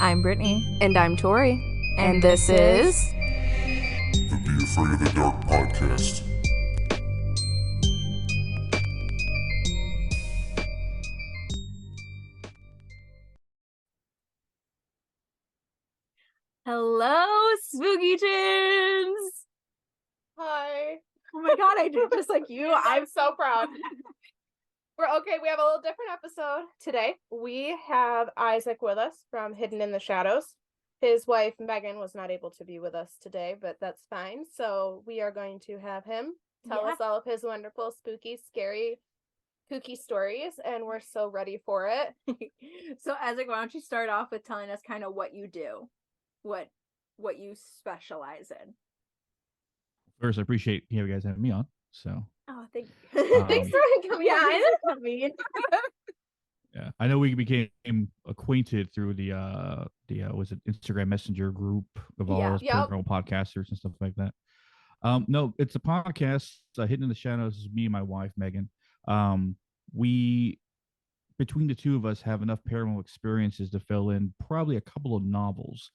I'm Brittany. And I'm Tori. And this is the Be Afraid of the Dark podcast. Hello, Spookytins! Hi. Oh my god, I did just like you. I'm so proud. We have a little different episode today. We have Isaac with us from Hidden in the Shadows. His wife, Megan, was not able to be with us today, but that's fine. So we are going to have him tell us all of his wonderful, spooky, scary, kooky stories, and we're so ready for it. So, Isaac, why don't you start off with telling us kind of what you do? What you specialize in. First, I appreciate you guys having me on. So, thank you. Thanks for coming. Yeah, I mean, yeah, I know we became acquainted through the was it Instagram Messenger group of all those paranormal podcasters and stuff like that. No, it's a podcast. Hidden in the Shadows is me and my wife Megan. We between the two of us have enough paranormal experiences to fill in probably a couple of novels.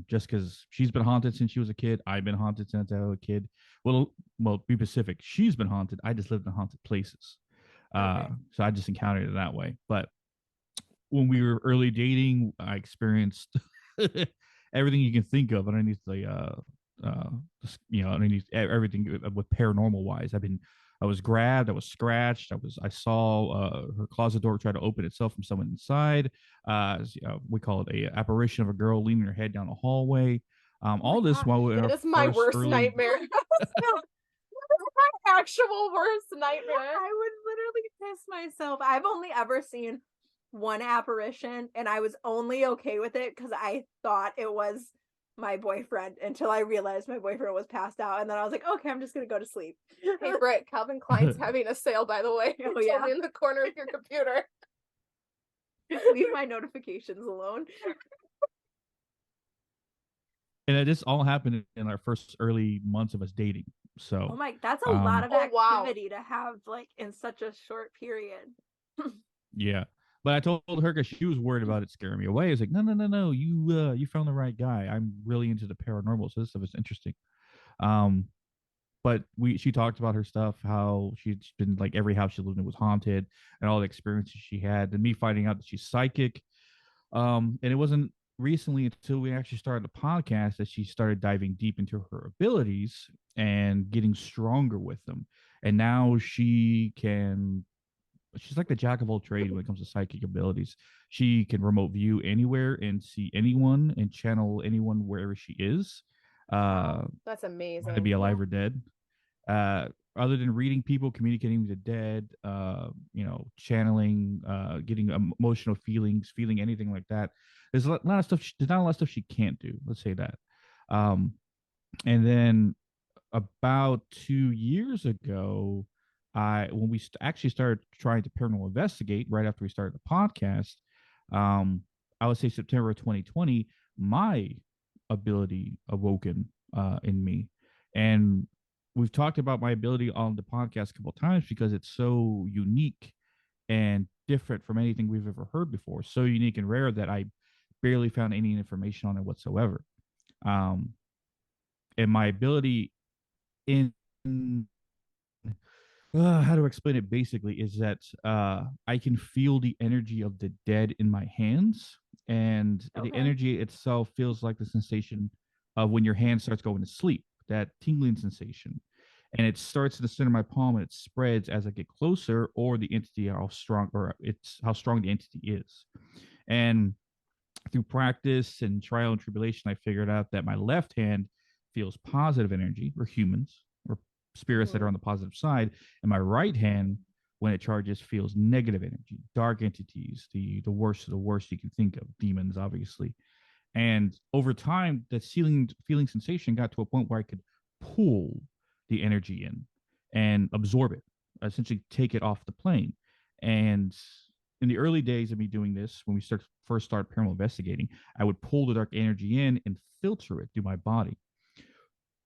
Just because she's been haunted since she was a kid. I've been haunted since I was a kid. Well, be specific. She's been haunted. I just lived in haunted places. So I just encountered it that way. But when we were early dating, I experienced everything you can think of underneath underneath everything with paranormal wise. I was grabbed, I was scratched, I saw her closet door try to open itself from someone inside. We call it a apparition of a girl leaning her head down a hallway. All this while we that is my worst nightmare. My actual worst nightmare. I would literally piss myself. I've only ever seen one apparition, and I was only okay with it because I thought it was my boyfriend until I realized my boyfriend was passed out, and then I was like, okay, I'm just gonna go to sleep. Hey Britt, Calvin Klein's having a sale, by the way. Oh yeah, in the corner of your computer. Just leave my notifications alone. And this all happened in our first early months of us dating. So, that's a lot of activity to have like in such a short period. Yeah. But I told her because she was worried about it scaring me away. I was like, no, you found the right guy. I'm really into the paranormal, so this stuff is interesting. But she talked about her stuff, how she'd been like every house she lived in was haunted, and all the experiences she had, and me finding out that she's psychic. And it wasn't recently until we actually started the podcast that she started diving deep into her abilities and getting stronger with them. And now she's like the jack of all trades when it comes to psychic abilities. She can remote view anywhere and see anyone and channel anyone wherever she is. That's amazing. To be alive or dead. Other than reading people, communicating with the dead, channeling, getting emotional feelings, feeling anything like that. There's a lot of stuff. There's not a lot of stuff she can't do. Let's say that. And then about 2 years ago, when we actually started trying to paranormal investigate right after we started the podcast, I would say September of 2020, my ability awoken in me. And we've talked about my ability on the podcast a couple of times because it's so unique and different from anything we've ever heard before. So unique and rare that I barely found any information on it whatsoever. And my ability in how to explain it basically is that I can feel the energy of the dead in my hands, and the energy itself feels like the sensation of when your hand starts going to sleep, that tingling sensation. And it starts in the center of my palm and it spreads as I get closer, or the entity, how strong the entity is. And through practice and trial and tribulation, I figured out that my left hand feels positive energy, or humans, or spirits that are on the positive side, and my right hand, when it charges, feels negative energy, dark entities, the worst of the worst you can think of, demons, obviously. And over time, that feeling sensation got to a point where I could pull the energy in and absorb it, essentially take it off the plane. And in the early days of me doing this, when we first started paranormal investigating, I would pull the dark energy in and filter it through my body.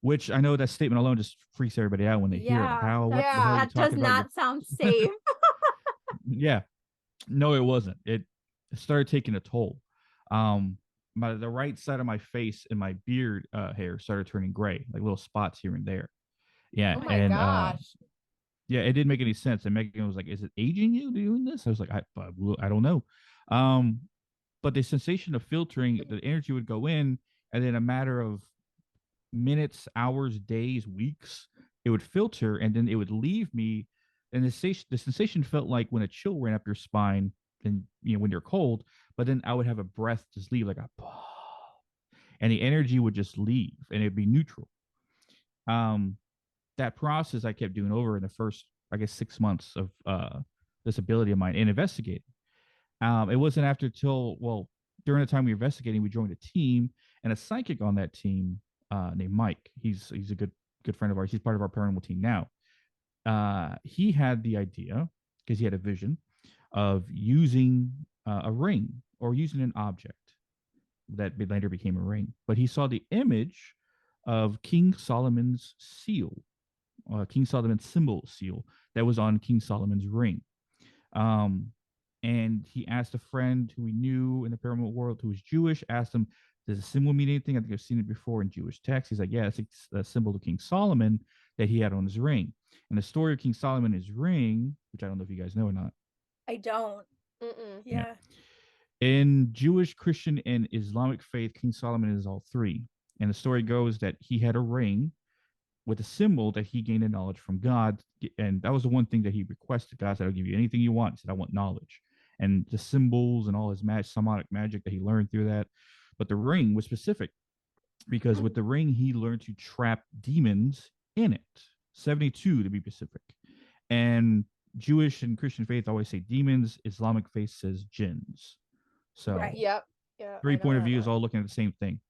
Which I know that statement alone just freaks everybody out when they hear it. That does not sound safe. Yeah. No, it wasn't. It started taking a toll. the right side of my face and my beard hair started turning gray, like little spots here and there. Yeah, Oh my and gosh. yeah, it didn't make any sense. And Megan was like, "Is it aging you doing this?" I was like, I don't know." Um, but the sensation of filtering, the energy would go in, and then a matter of minutes, hours, days, weeks, it would filter, and then it would leave me. And the sensation felt like when a chill ran up your spine, and when you're cold. But then I would have a breath just leave like a, and the energy would just leave, and it'd be neutral. Um, that process I kept doing over in the first, I guess, 6 months of this ability of mine and investigating. It wasn't after till during the time we were investigating, we joined a team, and a psychic on that team named Mike. He's a good friend of ours. He's part of our paranormal team now. He had the idea because he had a vision of using a ring or using an object that later became a ring. But he saw the image of King Solomon's seal, King Solomon's symbol seal that was on King Solomon's ring. And he asked a friend who he knew in the paranormal world who was Jewish, asked him, does the symbol mean anything? I think I've seen it before in Jewish text. He's like, yeah, it's a symbol of King Solomon that he had on his ring. And the story of King Solomon and his ring, which I don't know if you guys know or not. I don't. Mm-mm. Yeah. In Jewish, Christian, and Islamic faith, King Solomon is all three. And the story goes that he had a ring with a symbol that he gained a knowledge from God. And that was the one thing that he requested. God said, I'll give you anything you want. He said, I want knowledge. And the symbols and all his Samanic magic that he learned through that. But the ring was specific because with the ring, he learned to trap demons in it, 72 to be specific. And Jewish and Christian faith always say demons. Islamic faith says jinns. So Right. Yep. Yeah. three point of view is all looking at the same thing.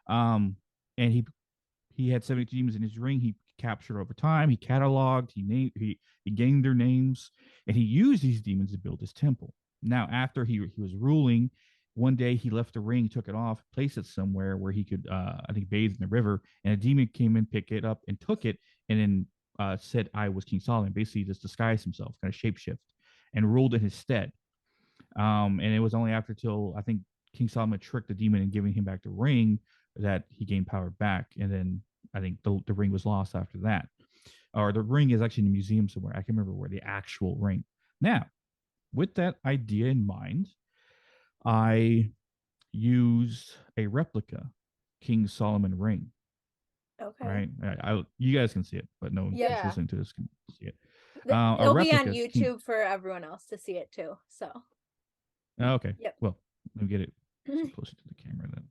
And he had 72 demons in his ring. He captured over time. He cataloged. He gained their names, and he used these demons to build his temple. Now, after he was ruling, one day he left the ring, took it off, placed it somewhere where he could, I think, bathe in the river. And a demon came in, picked it up, and took it, and then said, "I was King Solomon." Basically, just disguised himself, kind of shapeshift, and ruled in his stead. And it was only after till I think King Solomon tricked the demon and giving him back the ring that he gained power back. And then I think the ring was lost after that. Or the ring is actually in a museum somewhere. I can't remember where the actual ring. Now, with that idea in mind, I used a replica King Solomon ring. Okay. Right? You guys can see it, but no one Yeah. who's listening to this can see it. It'll be on YouTube for everyone else to see it too. So. Okay. Yep. Well, let me get it closer to the camera then.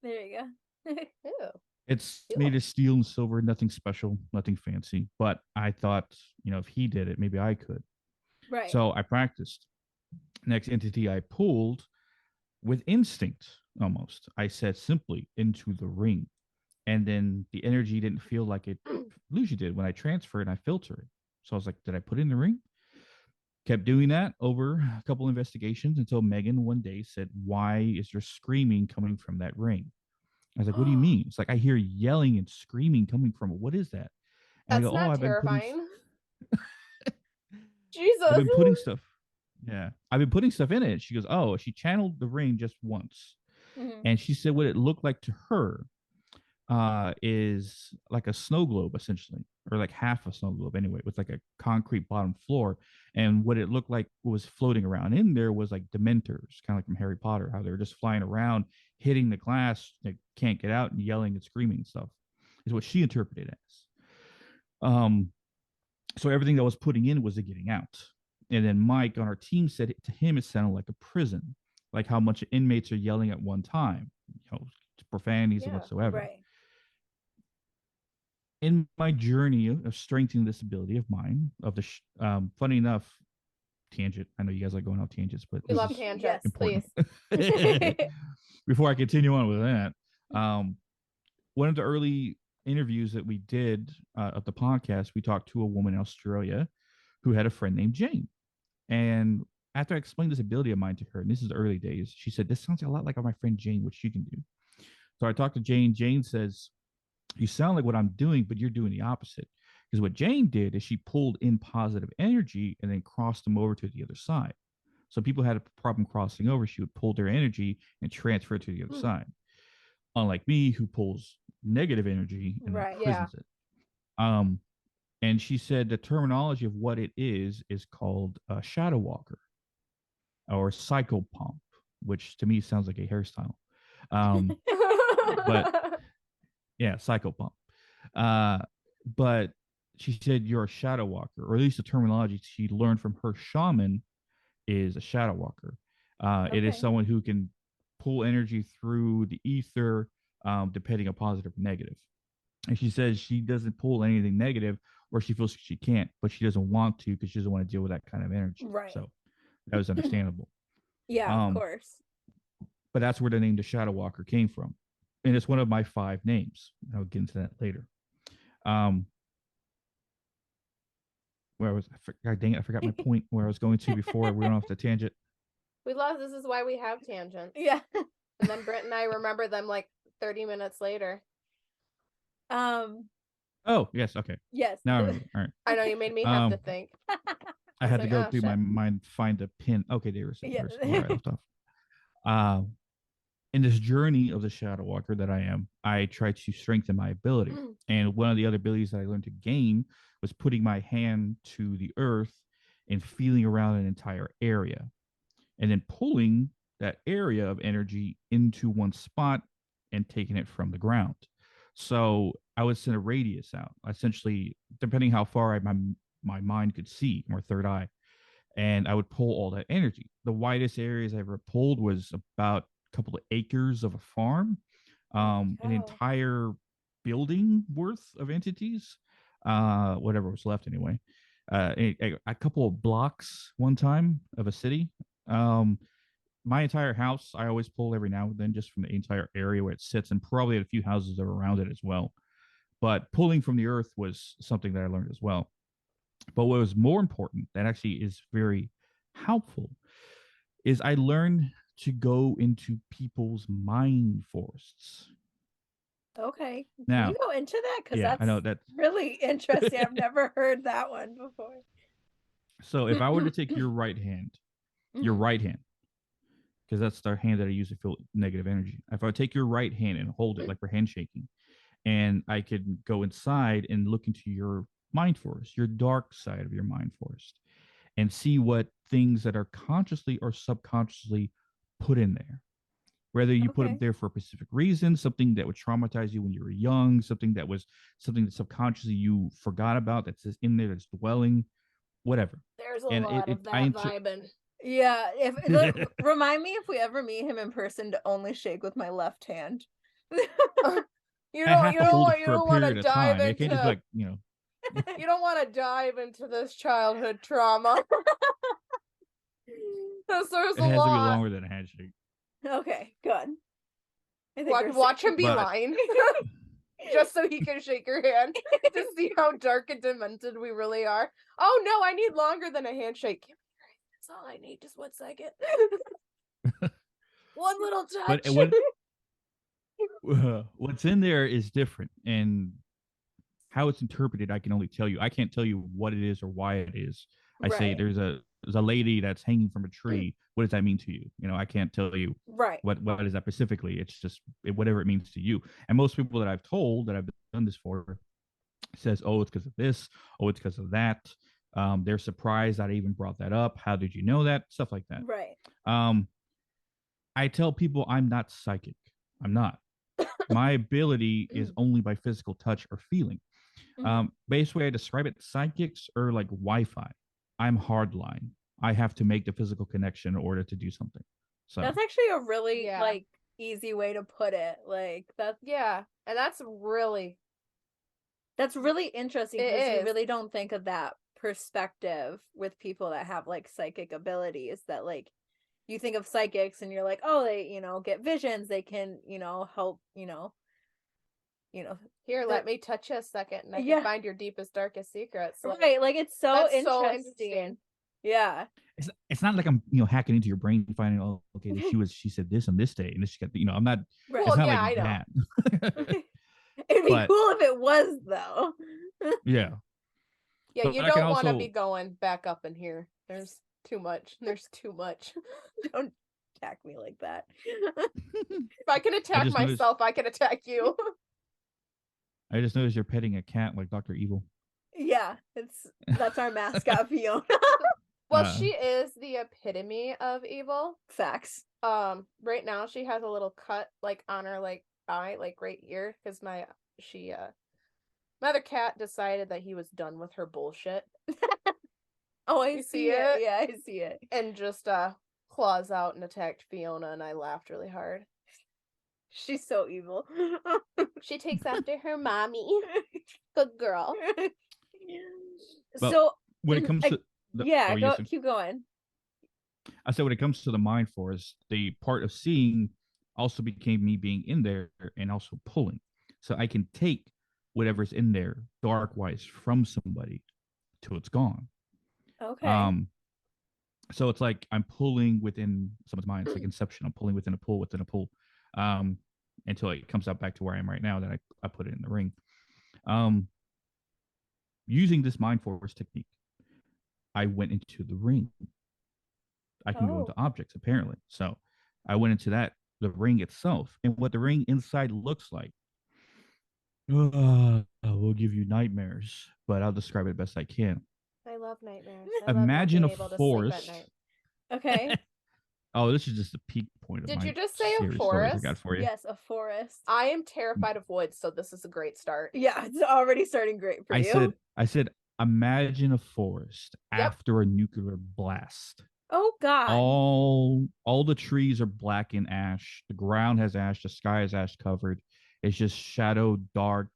There you go. Ew. It's Cool. made of steel and silver, nothing special, nothing fancy. But I thought, if he did it, maybe I could. Right. So I practiced. Next entity I pulled with instinct almost. I said simply into the ring. And then the energy didn't feel like it usually did when I transfer it and I filter it. So I was like, did I put it in the ring? Kept doing that over a couple investigations until Megan one day said, why is there screaming coming from that ring? I was like, what do you mean? It's like, I hear yelling and screaming coming from it. What is that? And That's I go, not I've been putting terrifying. Jesus. I've been putting stuff. Yeah. I've been putting stuff in it. She goes, oh, she channeled the ring just once. Mhm. And she said what it looked like to her is like a snow globe, essentially, or like half a snow globe anyway, with like a concrete bottom floor. And what it looked like was floating around in there was like Dementors, kind of like from Harry Potter, how they're just flying around, hitting the glass, they can't get out, and yelling and screaming and stuff, is what she interpreted as. So everything that was putting in was the getting out. And then Mike on our team said to him it sounded like a prison, like how much inmates are yelling at one time, profanities and whatsoever. Right. In my journey of strengthening this ability of mine, of the funny enough, tangent. I know you guys like going off tangents, but We love tangents, important. please. Before I continue on with that, one of the early interviews that we did of the podcast, we talked to a woman in Australia who had a friend named Jane. And after I explained this ability of mine to her, and this is the early days, she said, this sounds a lot like my friend Jane, what she can do. So I talked to Jane. Jane says, you sound like what I'm doing, but you're doing the opposite. Because what Jane did is she pulled in positive energy and then crossed them over to the other side. So people had a problem crossing over. She would pull their energy and transfer it to the other side. Unlike me, who pulls negative energy and Right. imprisons it. And she said the terminology of what it is called a shadow walker or cycle pump, which to me sounds like a hairstyle. But yeah, cycle pump. But she said you're a shadow walker, or at least the terminology she learned from her shaman is a shadow walker. It is someone who can pull energy through the ether, depending on positive or negative. And she says she doesn't pull anything negative, or she feels she can't, but she doesn't want to because she doesn't want to deal with that kind of energy. Right. So that was understandable. Yeah, of course. But that's where the name the Shadow Walker came from, and it's one of my 5 names. I'll get into that later. Where was God dang it, I forgot my point where I was going to before I went off the tangent. We love this is why we have tangents. Yeah. And then Brent and I remember them like 30 minutes later. Oh, yes, okay. Yes. Now I remember. All right. I know you made me have to think. I had to like, go oh, through my shit. mind, find the pin. Okay, they were Yeah. where I left off. In this journey of the Shadow Walker that I am, I try to strengthen my ability. And one of the other abilities that I learned to gain was putting my hand to the earth and feeling around an entire area, and then pulling that area of energy into one spot and taking it from the ground. So I would send a radius out, essentially, depending how far my mind could see, or third eye, and I would pull all that energy. The widest areas I ever pulled was about a couple of acres of a farm, an entire building worth of entities, whatever was left anyway. A couple of blocks one time of a city. My entire house, I always pull every now and then just from the entire area where it sits, and probably a few houses that are around it as well. But pulling from the earth was something that I learned as well. But what was more important, that actually is very helpful, is I learned to go into people's mind forests. Okay. Now, can you go into that? Because yeah, that's I know that's really interesting. I've never heard that one before. So if I were to take your right hand, because that's the hand that I use to feel negative energy. If I would take your right hand and hold it like we're handshaking, and I could go inside and look into your mind forest, your dark side of your mind forest, and see what things that are consciously or subconsciously put in there. Whether you put them there for a specific reason, something that would traumatize you when you were young, something that subconsciously you forgot about, that's just in there, that's dwelling, whatever. There's a lot of that vibing. Yeah, remind me if we ever meet him in person to only shake with my left hand. You don't want to dive into. It can't just be like, You don't want to dive into this childhood trauma. There's it has to be longer than a handshake. Okay, good. Watch him be lying. Just so he can shake your hand to see how dark and demented we really are. Oh no, I need longer than a handshake. That's all I need, just 1 second. One little touch. But what's in there is different, and how it's interpreted, I can only tell you. I can't tell you what it is or why it is. I say there's a lady that's hanging from a tree. What does that mean to you? I can't tell you what is that specifically. It's just whatever it means to you. And most people that I've told that I've done this for says, oh, it's because of this. Oh, it's because of that. They're surprised that I even brought that up. How did you know that? Stuff like that. Right. I tell people I'm not psychic. I'm not. My ability is only by physical touch or feeling. Best way I describe it, psychics are like Wi-Fi. I'm hardline. I have to make the physical connection in order to do something. So that's actually a really easy way to put it. Like that's and that's really interesting because you really don't think of that perspective with people that have like psychic abilities. That like you think of psychics and you're like, oh, they get visions. They can help here, let me touch you a second and I can find your deepest, darkest secrets. Right. Like it's so interesting. Yeah. It's not like I'm hacking into your brain and finding, oh, okay, she said this on this day and she got I'm not. Right. It's not like that. It'd be cool if it was though. Yeah. Yeah, but you don't want to be going back up in here. There's too much. There's too much. Don't attack me like that. If I can attack just noticed- myself, I can attack you. I just noticed you're petting a cat like Dr. Evil. Yeah, that's our mascot, Fiona. Well, she is the epitome of evil. Facts. Right now she has a little cut like on her like eye, like right here, because my other cat decided that he was done with her bullshit. Oh, I You see see it. it? Yeah, I see it. And just claws out and attacked Fiona, and I laughed really hard. She's so evil. She takes after her mommy. Good girl. But So when it comes to yeah, you said- keep going. I said when it comes to the mind forest, the part of seeing also became me being in there and also pulling. So I can take whatever's in there dark wise from somebody till it's gone. Okay. So it's like I'm pulling within someone's mind. It's like Inception. I'm pulling within a pool, until it comes up back to where I am right now that I put it in the ring. Using this mind force technique, I went into the ring. I can go into objects apparently. So I went into the ring itself, and what the ring inside looks like. Will give you nightmares, but I'll describe it best I can. I love nightmares. Imagine a able to forest. sleep at night. Okay. Oh, this is just a peak point of Did my you just say a series stories I forest? got for you. Yes, a forest. I am terrified of woods, so this is a great start. Yeah, it's already starting great for you. I said, imagine a forest Yep. after a nuclear blast. Oh God. All the trees are black and ash. The ground has ash. The sky is ash covered. It's just shadow, dark,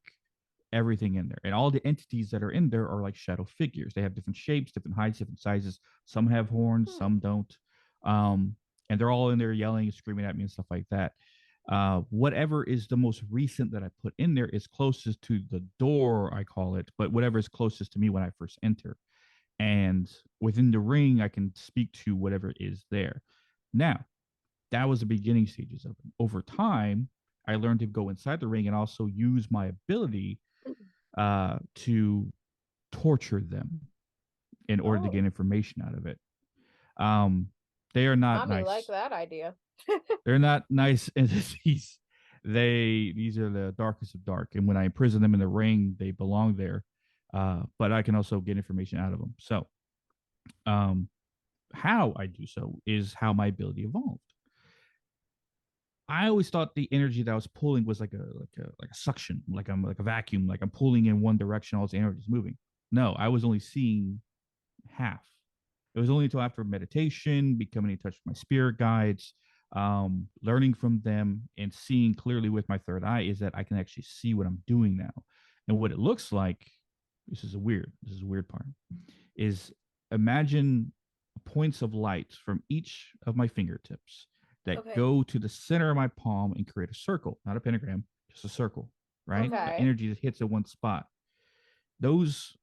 everything in there. And all the entities that are in there are like shadow figures. They have different shapes, different heights, different sizes. Some have horns, some don't. And they're all in there yelling and screaming at me and stuff like that. Whatever is the most recent that I put in there is closest to the door, I call it, but whatever is closest to me when I first enter. And within the ring, I can speak to whatever is there. Now, that was the beginning stages of it. Over time, I learned to go inside the ring and also use my ability to torture them in order to get information out of it. They are not Mommy nice. like that idea. They're not nice entities. These are the darkest of dark. And when I imprison them in the ring, they belong there. But I can also get information out of them. So how I do so is how my ability evolved. I always thought the energy that I was pulling was like a suction, like I'm like a vacuum, like I'm pulling in one direction, all this energy is moving. No, I was only seeing half. It was only until after meditation, becoming in touch with my spirit guides, learning from them, and seeing clearly with my third eye is that I can actually see what I'm doing now. And what it looks like, this is a weird part, is imagine points of light from each of my fingertips that go to the center of my palm and create a circle, not a pentagram, just a circle, right? Okay. The energy that hits at one spot. Those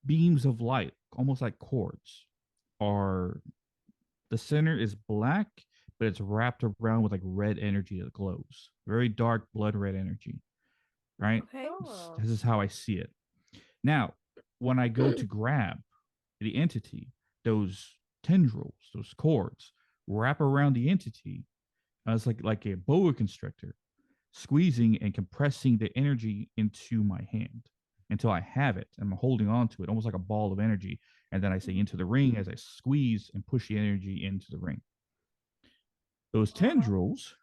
beams of light, almost like cords, are the center is black, but it's wrapped around with like red energy that glows. Very dark blood red energy, right? Okay. This is how I see it. Now, when I go to grab the entity, those tendrils, those cords, wrap around the entity. It's like a boa constrictor, squeezing and compressing the energy into my hand until I have it. And I'm holding on to it, almost like a ball of energy. And then I say into the ring as I squeeze and push the energy into the ring. Those tendrils,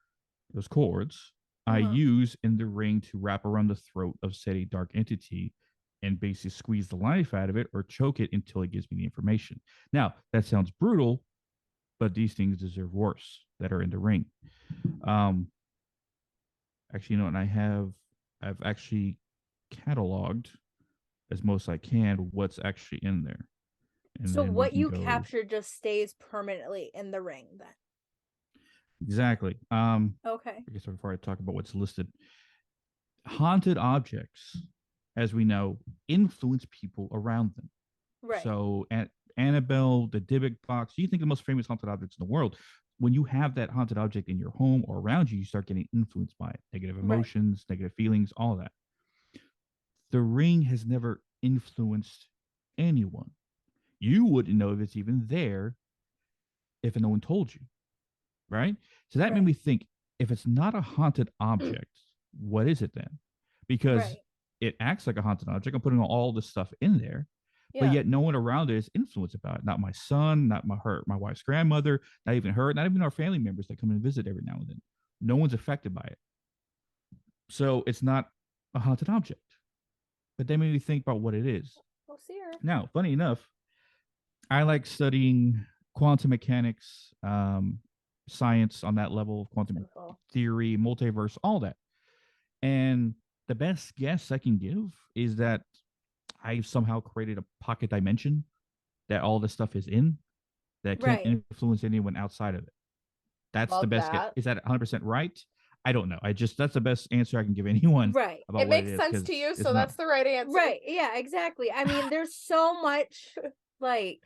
those cords, I use in the ring to wrap around the throat of said dark entity and basically squeeze the life out of it or choke it until it gives me the information. Now, that sounds brutal, but these things deserve worse that are in the ring. Actually, you know, and I've actually cataloged as most I can what's actually in there. And so what you capture just stays permanently in the ring then? Exactly. Okay. I guess before I talk about what's listed, haunted objects, as we know, influence people around them. Right. So at Annabelle, the Dybbuk box, you think the most famous haunted objects in the world. When you have that haunted object in your home or around you, you start getting influenced by it. Negative emotions, negative feelings, all of that. The ring has never influenced anyone. You wouldn't know if it's even there if no one told you, right? So that made me think, if it's not a haunted object, what is it then? Because it acts like a haunted object. I'm putting all this stuff in there, but yet no one around it is influenced about it. Not my son, not my wife's grandmother, not even her, not even our family members that come and visit every now and then. No one's affected by it. So it's not a haunted object. But they made me think about what it is. We'll see her. Now, funny enough, I like studying quantum mechanics, science on that level of quantum theory, multiverse, all that. And the best guess I can give is that I've somehow created a pocket dimension that all this stuff is in that can't influence anyone outside of it. That's the best guess. Is that 100% right? I don't know. That's the best answer I can give anyone. Right. About it makes sense to you, so that's the right answer. Right. Yeah, exactly. I mean, there's so much like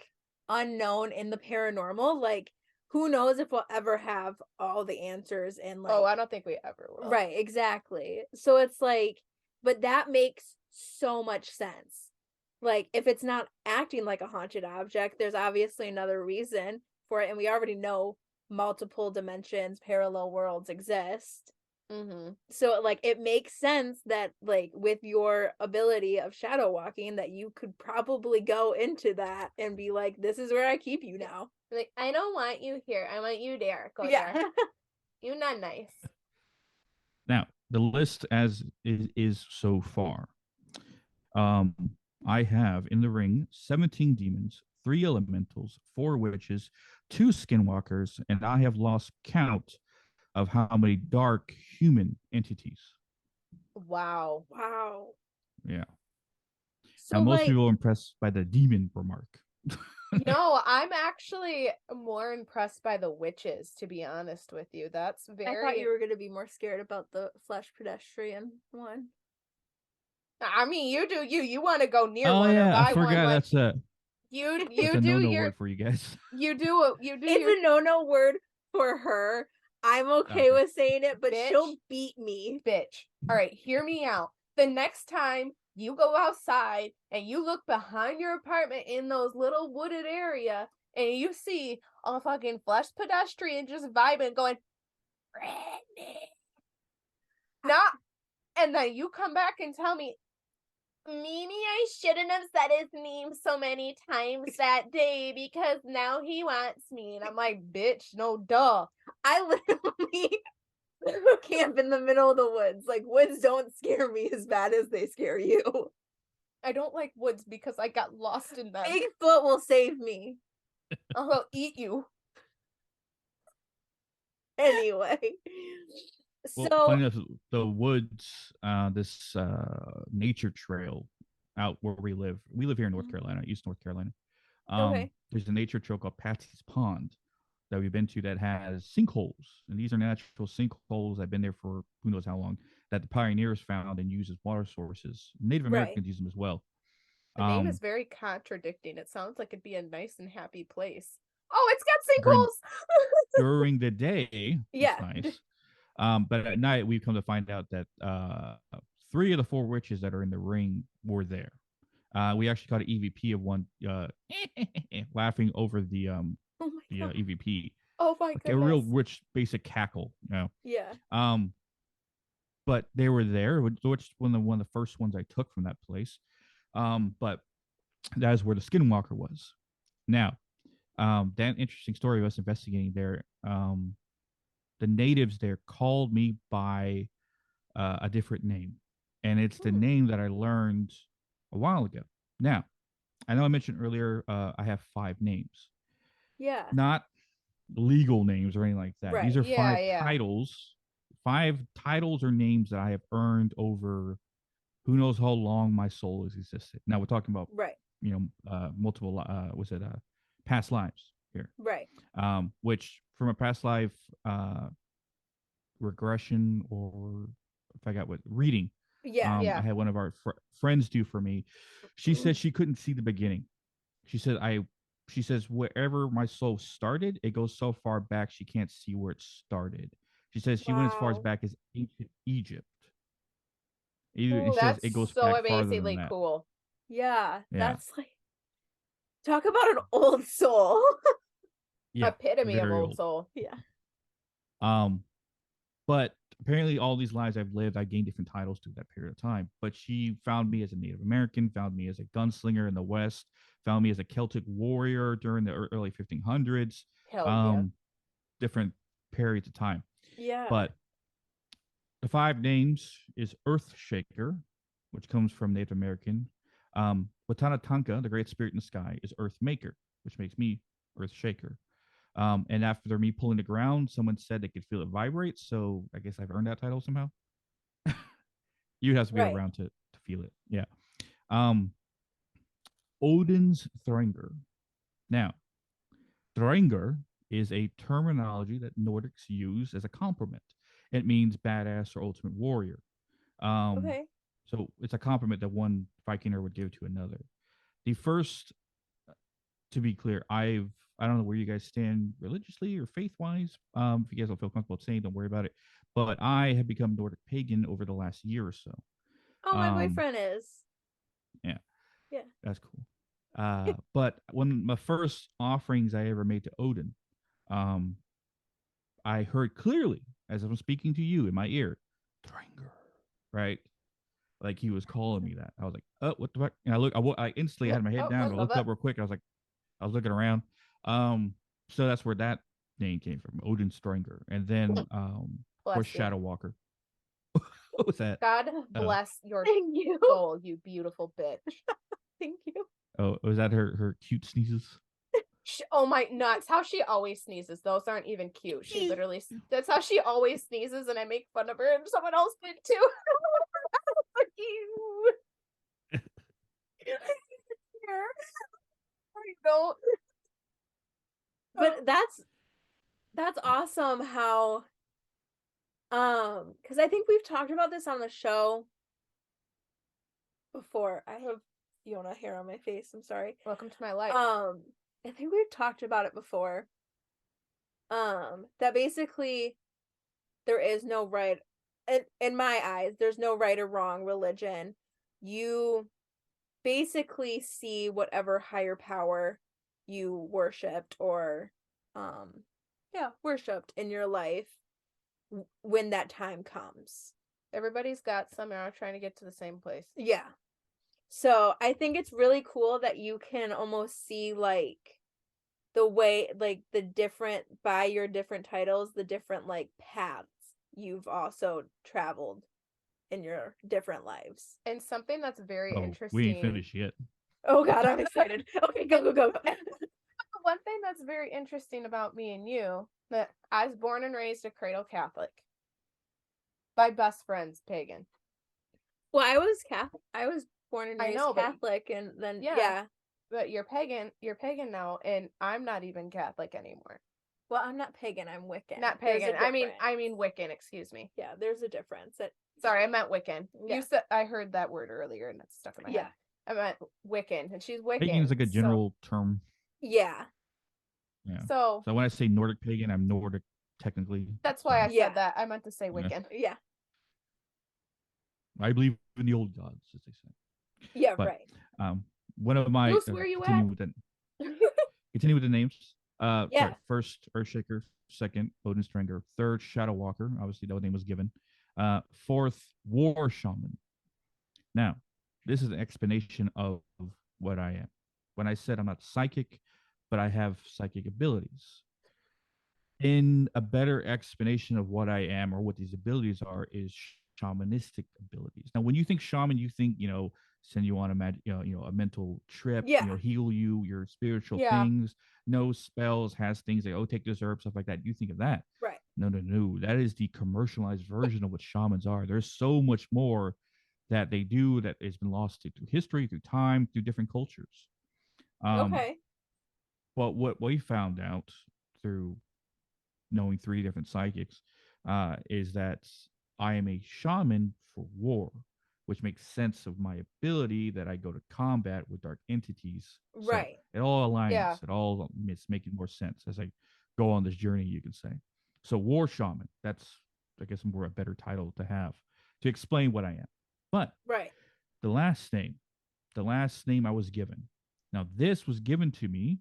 unknown in the paranormal. Like, who knows if we'll ever have all the answers and like, I don't think we ever will. Right, exactly. So it's like, but that makes so much sense. Like, if it's not acting like a haunted object, there's obviously another reason for it, and we already know multiple dimensions, parallel worlds exist. So like, it makes sense that like, with your ability of shadow walking, that you could probably go into that and be like, this is where I keep you now. Like, I don't want you here, I want you there. Go there. You not nice. Now the list as is so far. I have in the ring 17 demons, 3 elementals, 4 witches, 2 skinwalkers, and I have lost count of how many dark human entities. Wow. Yeah. So now, most people are impressed by the demon remark. No, I'm actually more impressed by the witches, to be honest with you. That's very... I thought you were going to be more scared about the flesh pedestrian one. I mean, you do you. You want to go near one. Oh, yeah, I forgot one. That's a... You that's a do no-no your... word for you guys. You do It's a no-no word for her. I'm okay with saying it, but she'll beat me. Bitch. All right, hear me out. The next time you go outside and you look behind your apartment in those little wooded area and you see a fucking flesh pedestrian just vibing, going, not, and then you come back and tell me, Mimi, I shouldn't have said his name so many times that day because now he wants me. And I'm like, bitch, no duh. I literally camp in the middle of the woods. Like, woods don't scare me as bad as they scare you. I don't like woods because I got lost in them. Bigfoot will save me. I'll eat you. Anyway. Well, so funny enough, the woods, this nature trail out where we live here in North Carolina, East North Carolina. There's a nature trail called Patsy's Pond that we've been to that has sinkholes, and these are natural sinkholes that have been there for who knows how long, that the pioneers found and used as water sources. Native Americans use them as well. The name is very contradicting. It sounds like it'd be a nice and happy place. Oh, it's got sinkholes during the day. Yeah. Nice. But at night, we've come to find out that 3 of the 4 witches that are in the ring were there. We actually caught an EVP of one laughing over the EVP. Oh my goodness. A real rich basic cackle. Yeah. But they were there, which one of the first ones I took from that place. But that is where the Skinwalker was. Now, that interesting story of us investigating there. The natives there called me by a different name, and it's the name that I learned a while ago. Now, I know I mentioned earlier I have 5 names. Yeah. Not legal names or anything like that. Right. These are 5 titles. 5 titles or names that I have earned over who knows how long my soul has existed. Now we're talking about multiple past lives here. Right. Which from a past life regression, or if I got what reading. I had one of our friends do for me. She said she couldn't see the beginning. She says wherever my soul started, it goes so far back she can't see where it started. She says she went as far as back as ancient Egypt. Ooh, says it goes so back amazingly cool. Yeah, that's like, talk about an old soul. Yeah, epitome of very old soul. Yeah. But apparently, all these lives I've lived, I gained different titles through that period of time. But she found me as a Native American, found me as a gunslinger in the West, found me as a Celtic warrior during the early 1500s, Hell yeah. different periods of time. Yeah. But the 5 names is Earthshaker, which comes from Native American. Watanatanka, the great spirit in the sky, is Earthmaker, which makes me Earthshaker. And after me pulling the ground, someone said they could feel it vibrate. So I guess I've earned that title somehow. You'd have to be Right. around to feel it. Yeah. Odin's Thranger. Now, Thranger is a terminology that Nordics use as a compliment. It means badass or ultimate warrior. Okay. So it's a compliment that one Vikinger would give to another. The first, to be clear, I don't know where you guys stand religiously or faith wise. If you guys don't feel comfortable saying, don't worry about it. But I have become Nordic pagan over the last year or so. Oh, my boyfriend is. Yeah. Yeah. That's cool. But one of my first offerings I ever made to Odin, I heard clearly as I'm speaking to you in my ear, Thranger, right? Like he was calling me that. I was like, oh, what the fuck? And I instantly had my head down. I looked up real quick. I was looking around. So that's where that name came from, Odin Stringer. And then or Shadow Walker. What was that? God bless your Thank you. soul, you beautiful bitch. Thank you. Oh, was that her cute sneezes? Oh my nuts. How she always sneezes. Those aren't even cute. She literally, that's how she always sneezes, and I make fun of her, and someone else did too. Fuck you. I don't. But that's awesome how because I think we've talked about this on the show before. I have Fiona hair on my face. I'm sorry. Welcome to my life. I think we've talked about it before. That basically there is no right in my eyes, there's no right or wrong religion. You basically see whatever higher power you worshipped or worshipped in your life when that time comes. Everybody's got some arrow trying to get to the same place. Yeah. So I think it's really cool that you can almost see like the way, like the different, by your different titles, the different like paths you've also traveled in your different lives. And something that's very interesting. We ain't finished yet. Oh God, I'm excited. Okay, go. One thing that's very interesting about me and you, that I was born and raised a cradle Catholic. My best friend's pagan. Well, I was Catholic. I was born and raised Catholic, and then yeah. But you're pagan now, and I'm not even Catholic anymore. Well, I'm not pagan, I'm Wiccan. Not pagan. I mean Wiccan, excuse me. Yeah, there's a difference. Sorry, I meant Wiccan. Yeah. You said I heard that word earlier and that's stuck in my head. I meant Wiccan, and she's Wiccan. Pagan is like a general term. Yeah. Yeah. So when I say Nordic pagan, I'm Nordic technically. That's why I said that. I meant to say Wiccan. Yeah. I believe in the old gods, as they say. Yeah, but, right. One of my Bruce, where you at? Continue with the names. Yeah. Sorry, first Earthshaker, second Odin Stringer, third Shadow Walker. Obviously, that name was given. Fourth War Shaman. Now, this is an explanation of what I am. When I said I'm not psychic, but I have psychic abilities. In a better explanation of what I am or what these abilities are is shamanistic abilities. Now, when you think shaman, you think, send you on a mental trip, heal you, your spiritual things, no spells, has things like, take this herb, stuff like that. You think of that. Right. No. That is the commercialized version of what shamans are. There's so much more that they do that has been lost through history, through time, through different cultures. Okay. But what we found out through knowing 3 different psychics is that I am a shaman for war, which makes sense of my ability that I go to combat with dark entities. Right. So it all aligns. Yeah. It all is making more sense as I go on this journey, you can say. So war shaman, that's, I guess, more a better title to have to explain what I am. But right. The last name I was given. Now, this was given to me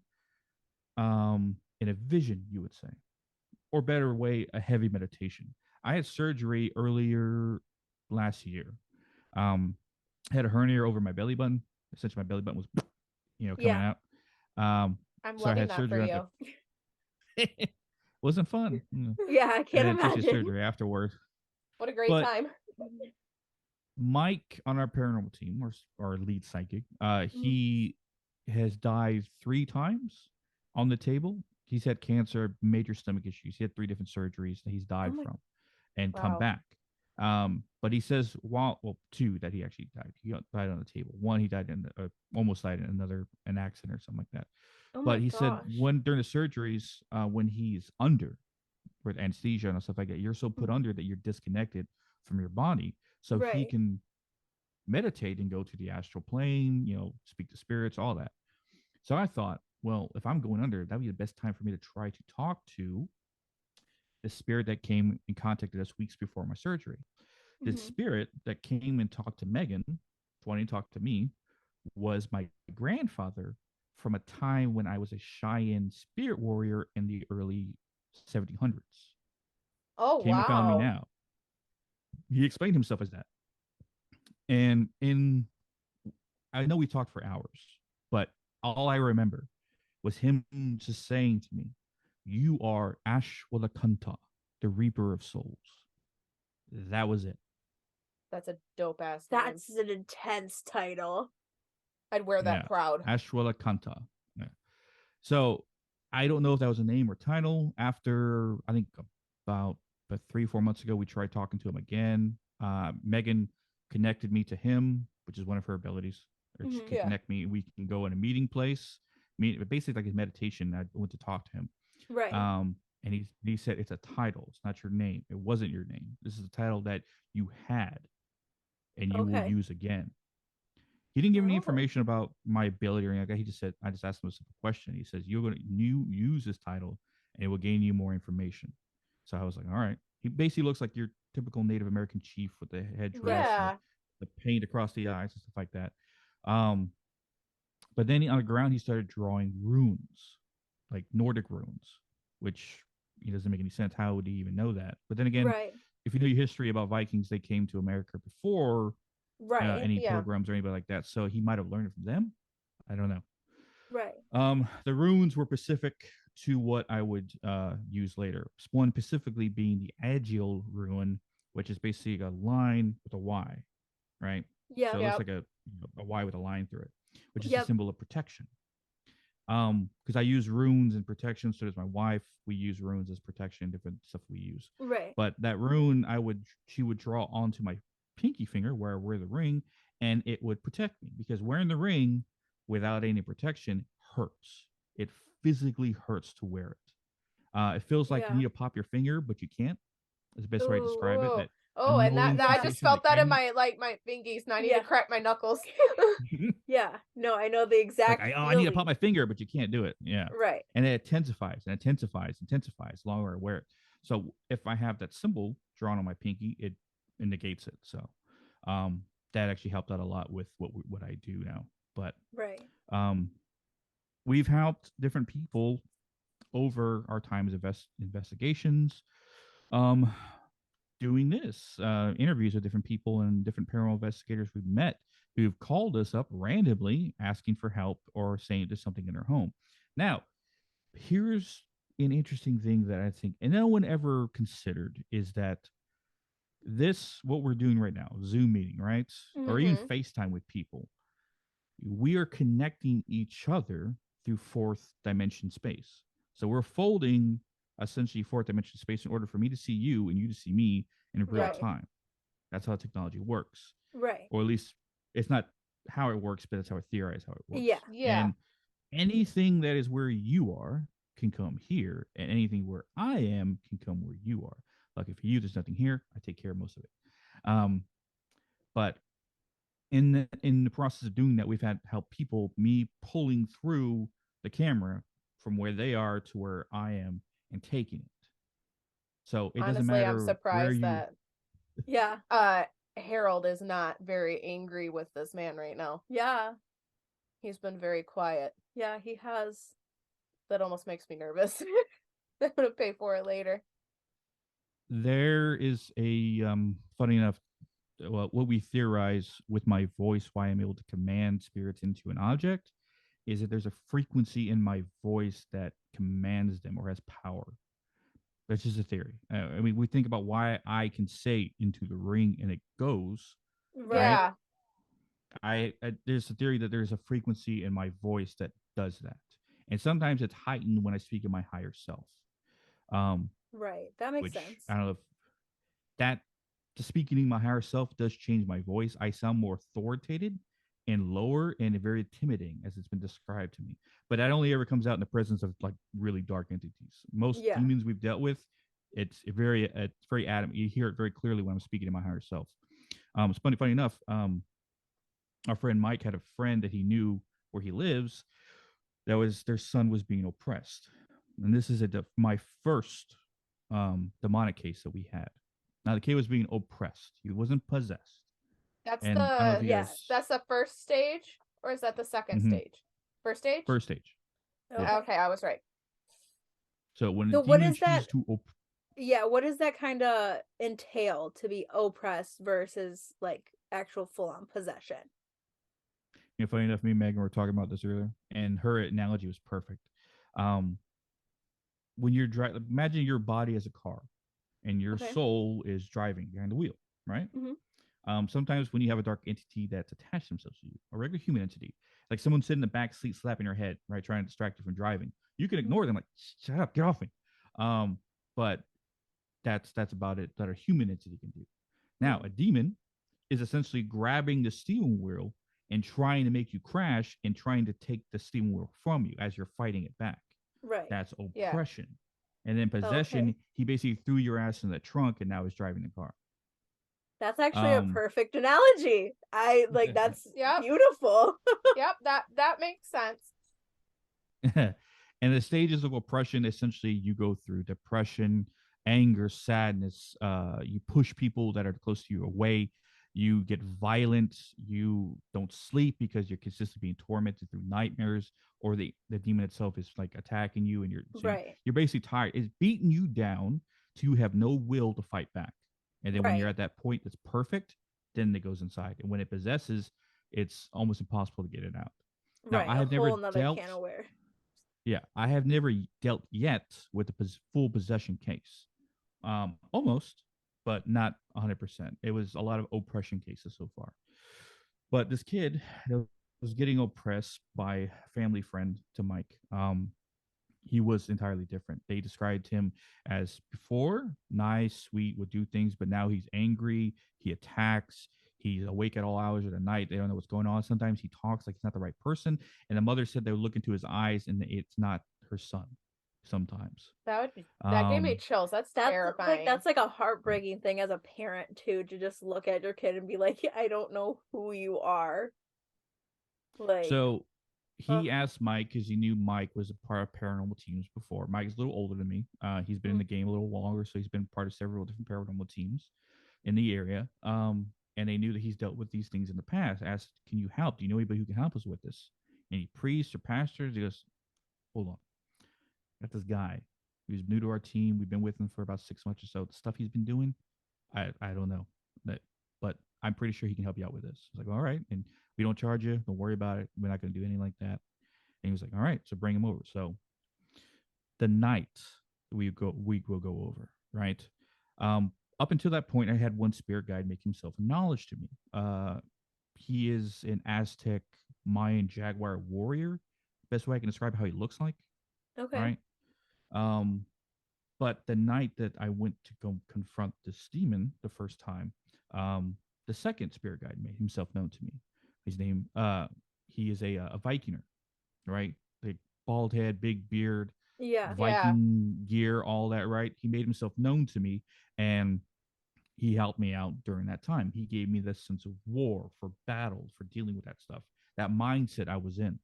in a vision, you would say, or better way, a heavy meditation. I had surgery earlier last year. I had a hernia over my belly button. Essentially, my belly button was, coming Yeah. out. I'm So I loving had that for surgery. you. Wasn't fun. Yeah, I And can't then essentially imagine. surgery afterwards. What a great But time. Mike on our paranormal team, or our lead psychic, he has died 3 times on the table. He's had cancer, major stomach issues. He had 3 different surgeries that he's died from and come Wow. back. But he says, 2 that he actually died. He died on the table. One, he died almost died in an accident or something like that. Oh But my he said gosh. during the surgeries, when he's under with anesthesia and stuff like that, you're so put under that you're disconnected from your body. So he Right. can meditate and go to the astral plane, speak to spirits, all that. So I thought, well, if I'm going under, that'd be the best time for me to try to talk to the spirit that came and contacted us weeks before my surgery. The spirit that came and talked to Megan, wanting to talk to me, was my grandfather from a time when I was a Cheyenne spirit warrior in the early 1700s. Oh, Came and found me wow. now. He explained himself as that. And I know we talked for hours, but all I remember was him just saying to me, "You are Ashwalakanta, the Reaper of Souls." That was it. That's a dope ass name. That's an intense title. I'd wear that Yeah. proud. Ashwalakanta. Yeah. So I don't know if that was a name or title. After, I think about 3-4 months ago, we tried talking to him again. Megan connected me to him, which is one of her abilities. Or she can Yeah. connect me. We can go in a meeting place. Basically like his meditation. I went to talk to him. Right. And he said, it's a title. It's not your name. It wasn't your name. This is a title that you had and you will use again. He didn't give any information about my ability or anything like that. He just said, I just asked him a simple question. He says, you're going to use this title and it will gain you more information. So I was like, all right. He basically looks like your typical Native American chief with the headdress, Yeah. the paint across the eyes and stuff like that. But then on the ground, he started drawing runes, like Nordic runes, which he doesn't make any sense. How would he even know that? But then again, if you know your history about Vikings, they came to America before any pilgrims or anybody like that. So he might have learned it from them. I don't know. Right. The runes were specific to what I would use later. One specifically being the Agile rune, which is basically a line with a Y, right? Yeah. So it looks like a Y with a line through it, which is a symbol of protection. Because I use runes and protection. So does my wife. We use runes as protection, different stuff we use. Right. But that rune, she would draw onto my pinky finger where I wear the ring, and it would protect me because wearing the ring without any protection hurts. It physically hurts to wear it. It feels like you need to pop your finger, but you can't. That's the best way to describe it. That and that I just felt that in my my fingies, and I need to crack my knuckles. Yeah. No, I know the exact. Like, I need to pop my finger, but you can't do it. Yeah. Right. And it intensifies and intensifies, intensifies the longer I wear it. So if I have that symbol drawn on my pinky, it negates it. So that actually helped out a lot with what I do now. But we've helped different people over our times of investigations, doing this interviews with different people and different paranormal investigators we've met who've called us up randomly asking for help or saying there's something in their home. Now, here's an interesting thing that I think and no one ever considered is that what we're doing right now, Zoom meeting, right? Or even FaceTime with people, we are connecting each other through 4th dimension space. So we're folding essentially 4th dimension space in order for me to see you and you to see me in real time. That's how technology works. Right. Or at least it's not how it works, but that's how I theorize how it works. Yeah. And anything that is where you are can come here, and anything where I am can come where you are. Lucky for you, there's nothing here. I take care of most of it. But in the process of doing that, we've had help people, me pulling through the camera from where they are to where I am and taking it. So it doesn't matter. I'm surprised where that Harold is not very angry with this man right now. Yeah. He's been very quiet. Yeah, he has. that almost makes me nervous. I'm gonna pay for it later. There is a funny enough, what we theorize with my voice, why I'm able to command spirits into an object, is that there's a frequency in my voice that commands them or has power. That's just a theory. I mean, we think about why I can say into the ring and it goes. Right. Yeah. I there's a theory that there's a frequency in my voice that does that, and sometimes it's heightened when I speak in my higher self. Right. That makes Which sense. I don't know if that to speaking in my higher self does change my voice. I sound more authoritative and lower and very intimidating, as it's been described to me. But that only ever comes out in the presence of like really dark entities. Most Yeah. demons we've dealt with, it's very adamant. You hear it very clearly when I'm speaking to my higher self. It's funny enough. Our friend Mike had a friend that he knew where he lives. That was their son was being oppressed, and this is my first demonic case that we had. Now the kid was being oppressed. He wasn't possessed. That's And I don't know if you guys, that's the first stage, or is that the 2nd Mhm. stage? First stage? First stage. Okay. Okay, I was right. So when So a what demon is that- chooses to Yeah, what does that kind of entail to be oppressed versus like actual full on possession? funny enough, me and Megan were talking about this earlier, and her analogy was perfect. When you're driving, imagine your body as a car, and your Okay. soul is driving behind the wheel, right? Mhm. Sometimes when you have a dark entity that's attached themselves to you, a regular human entity, like someone sitting in the back seat slapping your head, right, trying to distract you from driving, you can ignore them, like, shut up, get off me. But that's about it that a human entity can do. Now, a demon is essentially grabbing the steering wheel and trying to make you crash and trying to take the steering wheel from you as you're fighting it back. Right. That's Yeah. oppression. And then possession, Okay. he basically threw your ass in the trunk and now he's driving the car. That's actually a perfect analogy. I like that's Yep. beautiful. Yep, that makes sense. And the stages of oppression, essentially, you go through depression, anger, sadness. You push people that are close to you away. You get violent. You don't sleep because you're consistently being tormented through nightmares, or the demon itself is like attacking you, and Right. you're basically tired. It's beating you down to you have no will to fight back. And then when you're Right. at that point that's perfect, then it goes inside. And when it possesses, it's almost impossible to get it out. Now, Right. I A have never whole nother dealt. can of worms. Yeah, I have never dealt yet with a full possession case. Almost, but not 100%. It was a lot of oppression cases so far. But this kid was getting oppressed by a family friend to Mike. He was entirely different. They described him as before nice, sweet, would do things, but now he's angry. He attacks. He's awake at all hours of the night. They don't know what's going on. Sometimes he talks like he's not the right person. And the mother said they would look into his eyes and it's not her son. Sometimes That gave me chills. That's terrifying. That's like a heartbreaking thing as a parent too, to just look at your kid and be like, I don't know who you are. Like, so he asked Mike because he knew Mike was a part of paranormal teams before. Mike is a little older than me. He's been in the game a little longer, so he's been part of several different paranormal teams in the area. And they knew that he's dealt with these things in the past. Asked, "Can you help? Do you know anybody who can help us with this?" Any priests or pastors? He goes, "Hold on, got this guy who's new to our team. We've been with him for about 6 months or so. The stuff he's been doing, I don't know that, but I'm pretty sure he can help you out with this." I was like, "All right," and we don't charge you. Don't worry about it. We're not going to do anything like that. And he was like, "All right, so bring him over." So the night we will go over, right? Up until that point, I had one spirit guide make himself a knowledge to me. He is an Aztec Mayan jaguar warrior. Best way I can describe how he looks like. okay. Right. But the night that I went to go confront this demon the first time, the second spirit guide made himself known to me. His name, he is a Vikinger, right? Big bald head, big beard, Yeah. Viking gear, all that, right? He made himself known to me, and he helped me out during that time. He gave me this sense of war, for battle, for dealing with that stuff, that mindset I was in.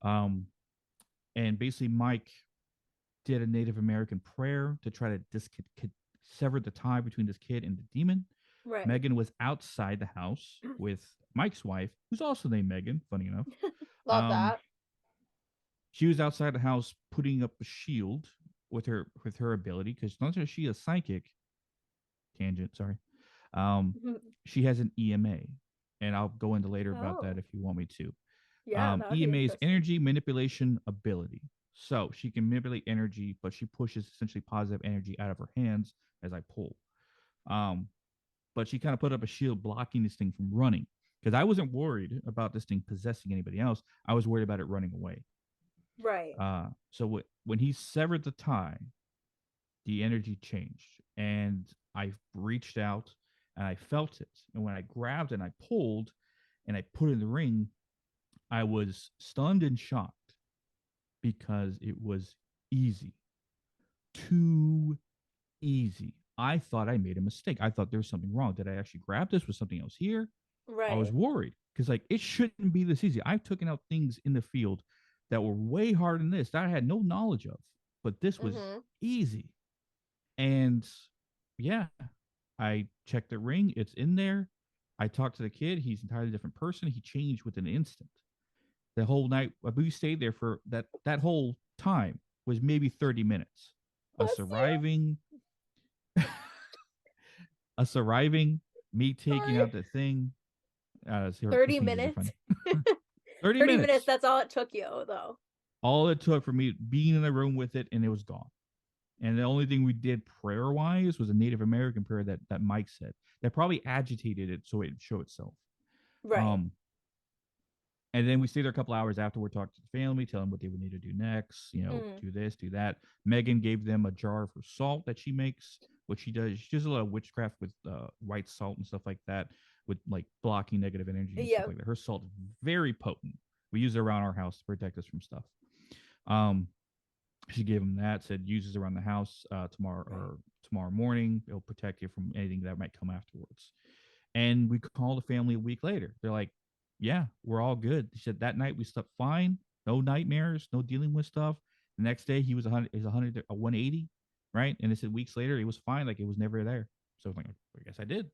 And basically, Mike did a Native American prayer to try to sever the tie between this kid and the demon. Right. Megan was outside the house with Mike's wife, who's also named Megan, funny enough. Love that. she was outside the house putting up a shield with her ability, because not only is she a psychic, tangent, sorry, she has an EMA, and I'll go into later about that Oh. if you want me to. Yeah, that would be EMA is interesting. energy manipulation ability. So she can manipulate energy, but she pushes essentially positive energy out of her hands as I pull. But she kind of put up a shield blocking this thing from running, because I wasn't worried about this thing possessing anybody else. I was worried about it running away. Right. So when he severed the tie, the energy changed, and I reached out and I felt it. And when I grabbed and I pulled and I put it in the ring, I was stunned and shocked because it was easy. Too easy. I thought I made a mistake. I thought there was something wrong. Did I actually grab this? Was something else here? Right. I was worried because like it shouldn't be this easy. I've taken out things in the field that were way harder than this that I had no knowledge of, but this was easy. And yeah, I checked the ring. It's in there. I talked to the kid. He's an entirely different person. He changed within an instant. The whole night we stayed there for that whole time was maybe 30 minutes. Us arriving, me taking out the thing. 30 minutes. 30 minutes. That's all it took you, though. All it took for me being in the room with it, and it was gone. And the only thing we did prayer wise was a Native American prayer that Mike said that probably agitated it so it would show itself. Right. And then we stayed there a couple hours afterward, talked to the family, tell them what they would need to do next, do this, do that. Megan gave them a jar of her salt that she makes, which she does. She does a lot of witchcraft with white salt and stuff like that, with like blocking negative energy and stuff like that. Her salt is very potent. We use it around our house to protect us from stuff. She gave them that, said uses around the house tomorrow morning. It'll protect you from anything that might come afterwards. And we called the family a week later. They're like, yeah, we're all good. She said that night we slept fine, no nightmares, no dealing with stuff. The next day he was 180, right? And they said weeks later he was fine, like it was never there. So I was like, I guess I did.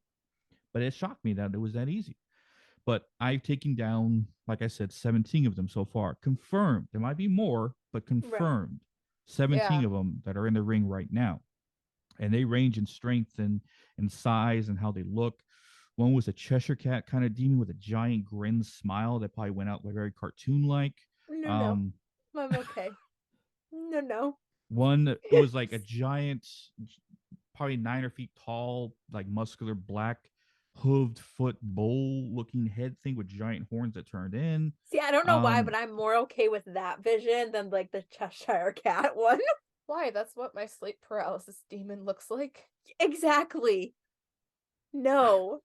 But it shocked me that it was that easy. But I've taken down, like I said, 17 of them so far. Confirmed. There might be more, but confirmed. 17 of them that are in the ring right now. And they range in strength and size and how they look. One was a Cheshire Cat kind of demon with a giant grin smile that probably went out like very cartoon-like. No. I'm okay. No. One was like a giant, probably 9 feet tall, like muscular black hooved foot bull-looking head thing with giant horns that turned in. See, I don't know why, but I'm more okay with that vision than like the Cheshire Cat one. Why? That's what my sleep paralysis demon looks like. Exactly. No.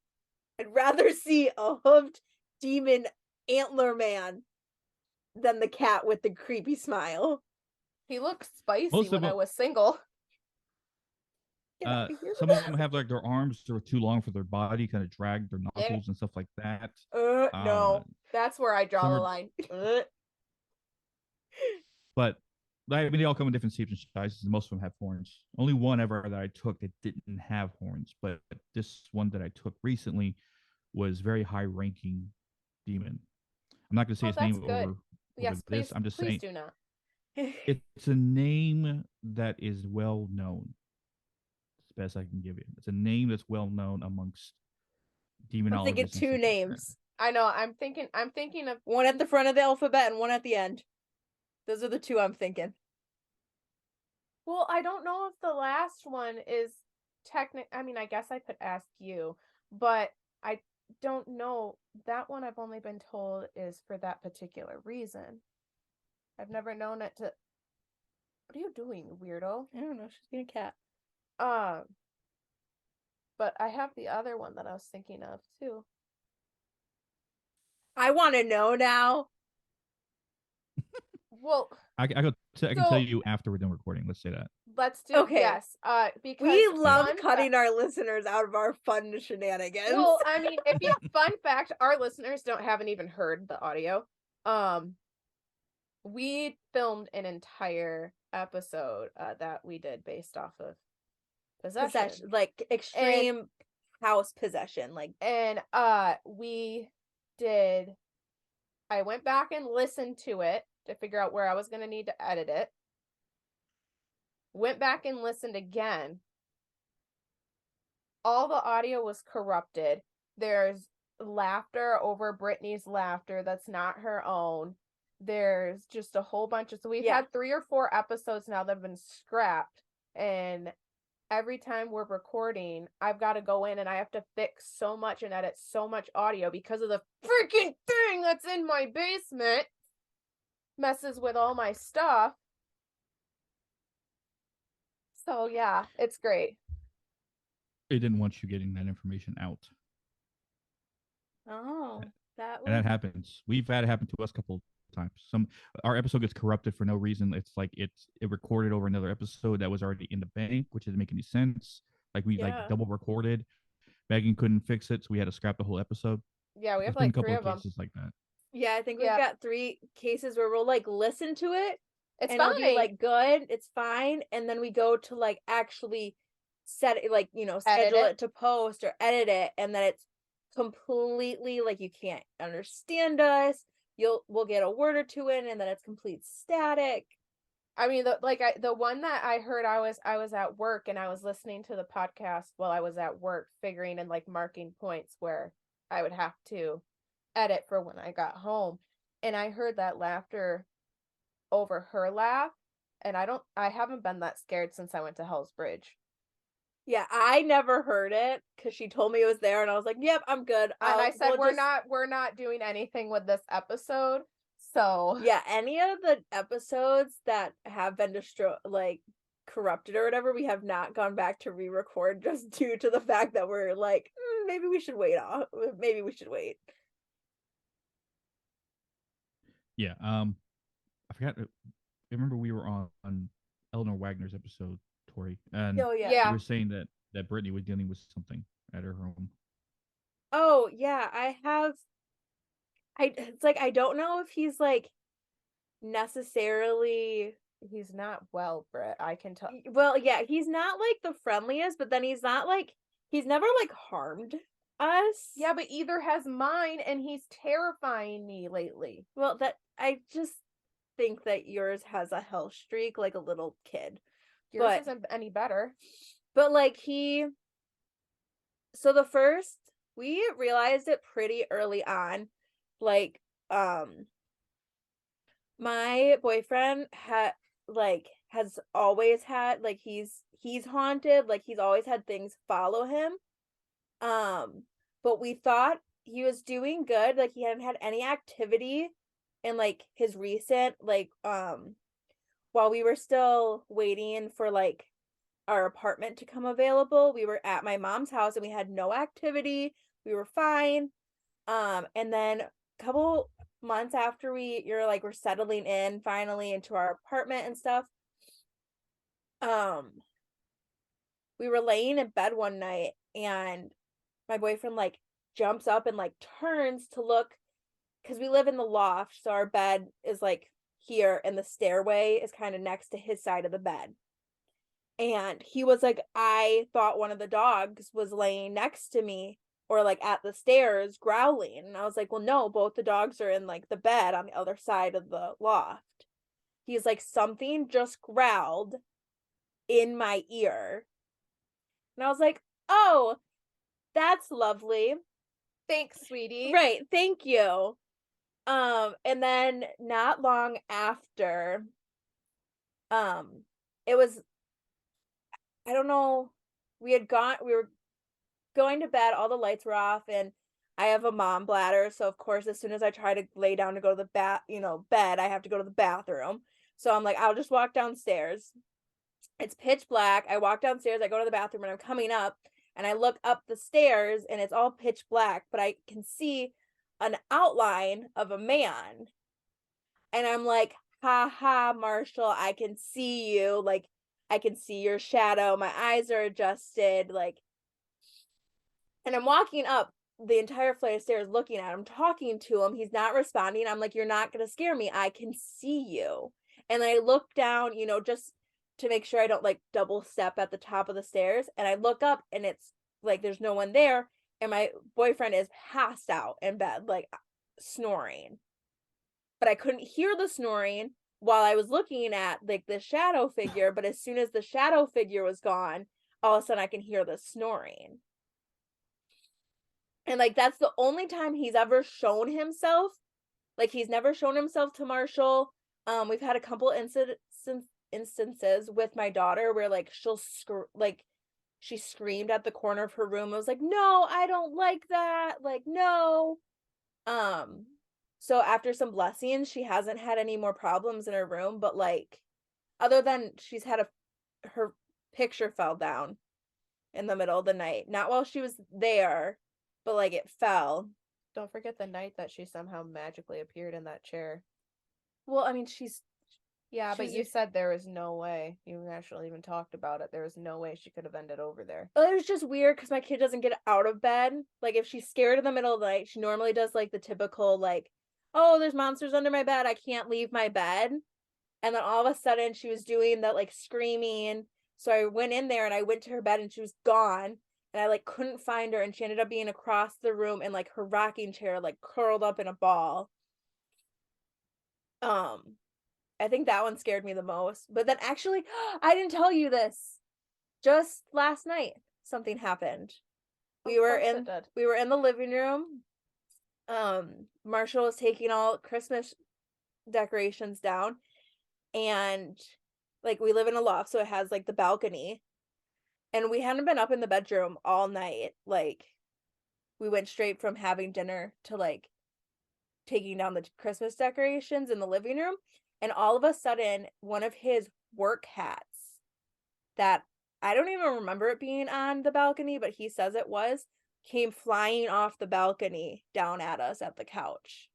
I'd rather see a hooved demon antler man than the cat with the creepy smile. He looked spicy when I was single. Some of them have like their arms that are too long for their body, kind of drag their knuckles and stuff like that. No, that's where I draw the line. But I mean, they all come in different shapes and sizes, and most of them have horns. Only one ever that I took that didn't have horns, but this one that I took recently was very high-ranking demon. I'm not going to say his name over yes, this. Please, I'm just please saying do not. It's a name that is well known. It's the best I can give you. It's a name that's well known amongst demonologists. I'm thinking two names. I know. I'm thinking of one at the front of the alphabet and one at the end. Those are the two I'm thinking. Well, I don't know if the last one is I mean, I guess I could ask you, but I don't know. That one I've only been told is for that particular reason. I've never known it to. What are you doing, weirdo? I don't know. She's being a cat. But I have the other one that I was thinking of too. I want to know now. Well, I can tell you after we're done recording. Let's say that. Let's do. Okay. Yes. Because we love cutting our listeners out of our fun shenanigans. Well, I mean, if you fun fact, our listeners haven't even heard the audio. We filmed an entire episode that we did based off of possession, like extreme house possession, like. And we did. I went back and listened to it to figure out where I was going to need to edit it. Went back and listened again. All the audio was corrupted. There's laughter over Brittany's laughter that's not her own. There's just a whole bunch of, so we've had 3 or 4 episodes now that have been scrapped, and every time we're recording, I've got to go in and I have to fix so much and edit so much audio because of the freaking thing that's in my basement. Messes with all my stuff. So yeah, it's great. They didn't want you getting that information out. Oh, that And that happens. We've had it happen to us a couple times. Our episode gets corrupted for no reason. It's like it recorded over another episode that was already in the bank, which doesn't make any sense. Like we like double recorded. Megan couldn't fix it, so we had to scrap the whole episode. Yeah, we have There's been like a couple 3 of of them. cases like that. Yeah, I think we've got 3 cases where we'll like listen to it. It's and fine. It'll be like good, it's fine, and then we go to like actually set it, like, you know, schedule it to post or edit it, and then it's completely like you can't understand us. We'll get a word or two in, and then it's complete static. I mean, the one that I heard, I was at work and I was listening to the podcast while I was at work, figuring and like marking points where I would have to edit for when I got home, and I heard that laughter over her laugh, and I haven't been that scared since I went to Hell's Bridge. Yeah, I never heard it because she told me it was there, and I was like, "Yep, I'm good." And I said, we're not doing anything with this episode. So yeah, any of the episodes that have been corrupted or whatever, we have not gone back to re-record just due to the fact that we're like, maybe we should wait. Yeah. I forgot. I remember we were on Eleanor Wagner's episode, Tori, and you were saying that Brittany was dealing with something at her home. Oh yeah, it's like I don't know if he's like necessarily. He's not well, Britt. I can tell. Well, yeah, he's not like the friendliest, but then he's not like, he's never like harmed us. Yeah, but either has mine, and he's terrifying me lately. Well, that I just think that yours has a hell streak like a little kid. Yours isn't any better. But like we realized it pretty early on. Like, my boyfriend has always had, like, he's haunted, like he's always had things follow him. But we thought he was doing good, like he hadn't had any activity in like his recent, like, while we were still waiting for like our apartment to come available, we were at my mom's house and we had no activity. We were fine. And then a couple months after we're settling in finally into our apartment and stuff, we were laying in bed one night and my boyfriend like jumps up and like turns to look, because we live in the loft, so our bed is like here and the stairway is kind of next to his side of the bed. And he was like, I thought one of the dogs was laying next to me or like at the stairs growling. And I was like, well, no, both the dogs are in like the bed on the other side of the loft. He's like, something just growled in my ear. And I was like, oh, that's lovely. Thanks, sweetie. Right. Thank you. And then not long after, it was, I don't know, we were going to bed, all the lights were off, and I have a mom bladder, so of course as soon as I try to lay down to go to the bed, I have to go to the bathroom. So I'm like, I'll just walk downstairs. It's pitch black. I walk downstairs, I go to the bathroom, and I'm coming up and I look up the stairs and it's all pitch black, but I can see an outline of a man. And I'm like, ha ha, Marshall, I can see you. Like, I can see your shadow. My eyes are adjusted. Like, and I'm walking up the entire flight of stairs looking at him, talking to him. He's not responding. I'm like, you're not going to scare me. I can see you. And I look down, just to make sure I don't like double step at the top of the stairs. And I look up and it's like, there's no one there. And my boyfriend is passed out in bed, like snoring. but I couldn't hear the snoring while I was looking at like the shadow figure. But as soon as the shadow figure was gone, all of a sudden I can hear the snoring. And like that's the only time he's ever shown himself. Like he's never shown himself to Marshall. We've had a couple instances with my daughter where like she screamed at the corner of her room. I was like, no, I don't like that. Like, no. So after some blessings, she hasn't had any more problems in her room, but like other than she's had her picture fell down in the middle of the night. Not while she was there, but like it fell. Don't forget the night that she somehow magically appeared in that chair. Well, I mean, yeah, but you said there was no way. You actually even talked about it. There was no way she could have ended over there. It was just weird because my kid doesn't get out of bed. Like if she's scared in the middle of the night, she normally does like the typical like, oh, there's monsters under my bed. I can't leave my bed. And then all of a sudden she was doing that like screaming. So I went in there and I went to her bed and she was gone. And I like couldn't find her, and she ended up being across the room in like her rocking chair, like curled up in a ball. I think that one scared me the most. But then actually, I didn't tell you this. Just last night, something happened. We were in the living room. Marshall was taking all Christmas decorations down, and like we live in a loft, so it has like the balcony. And we hadn't been up in the bedroom all night. Like we went straight from having dinner to like taking down the Christmas decorations in the living room. And all of a sudden, one of his work hats that I don't even remember it being on the balcony, but he says it was, came flying off the balcony down at us at the couch.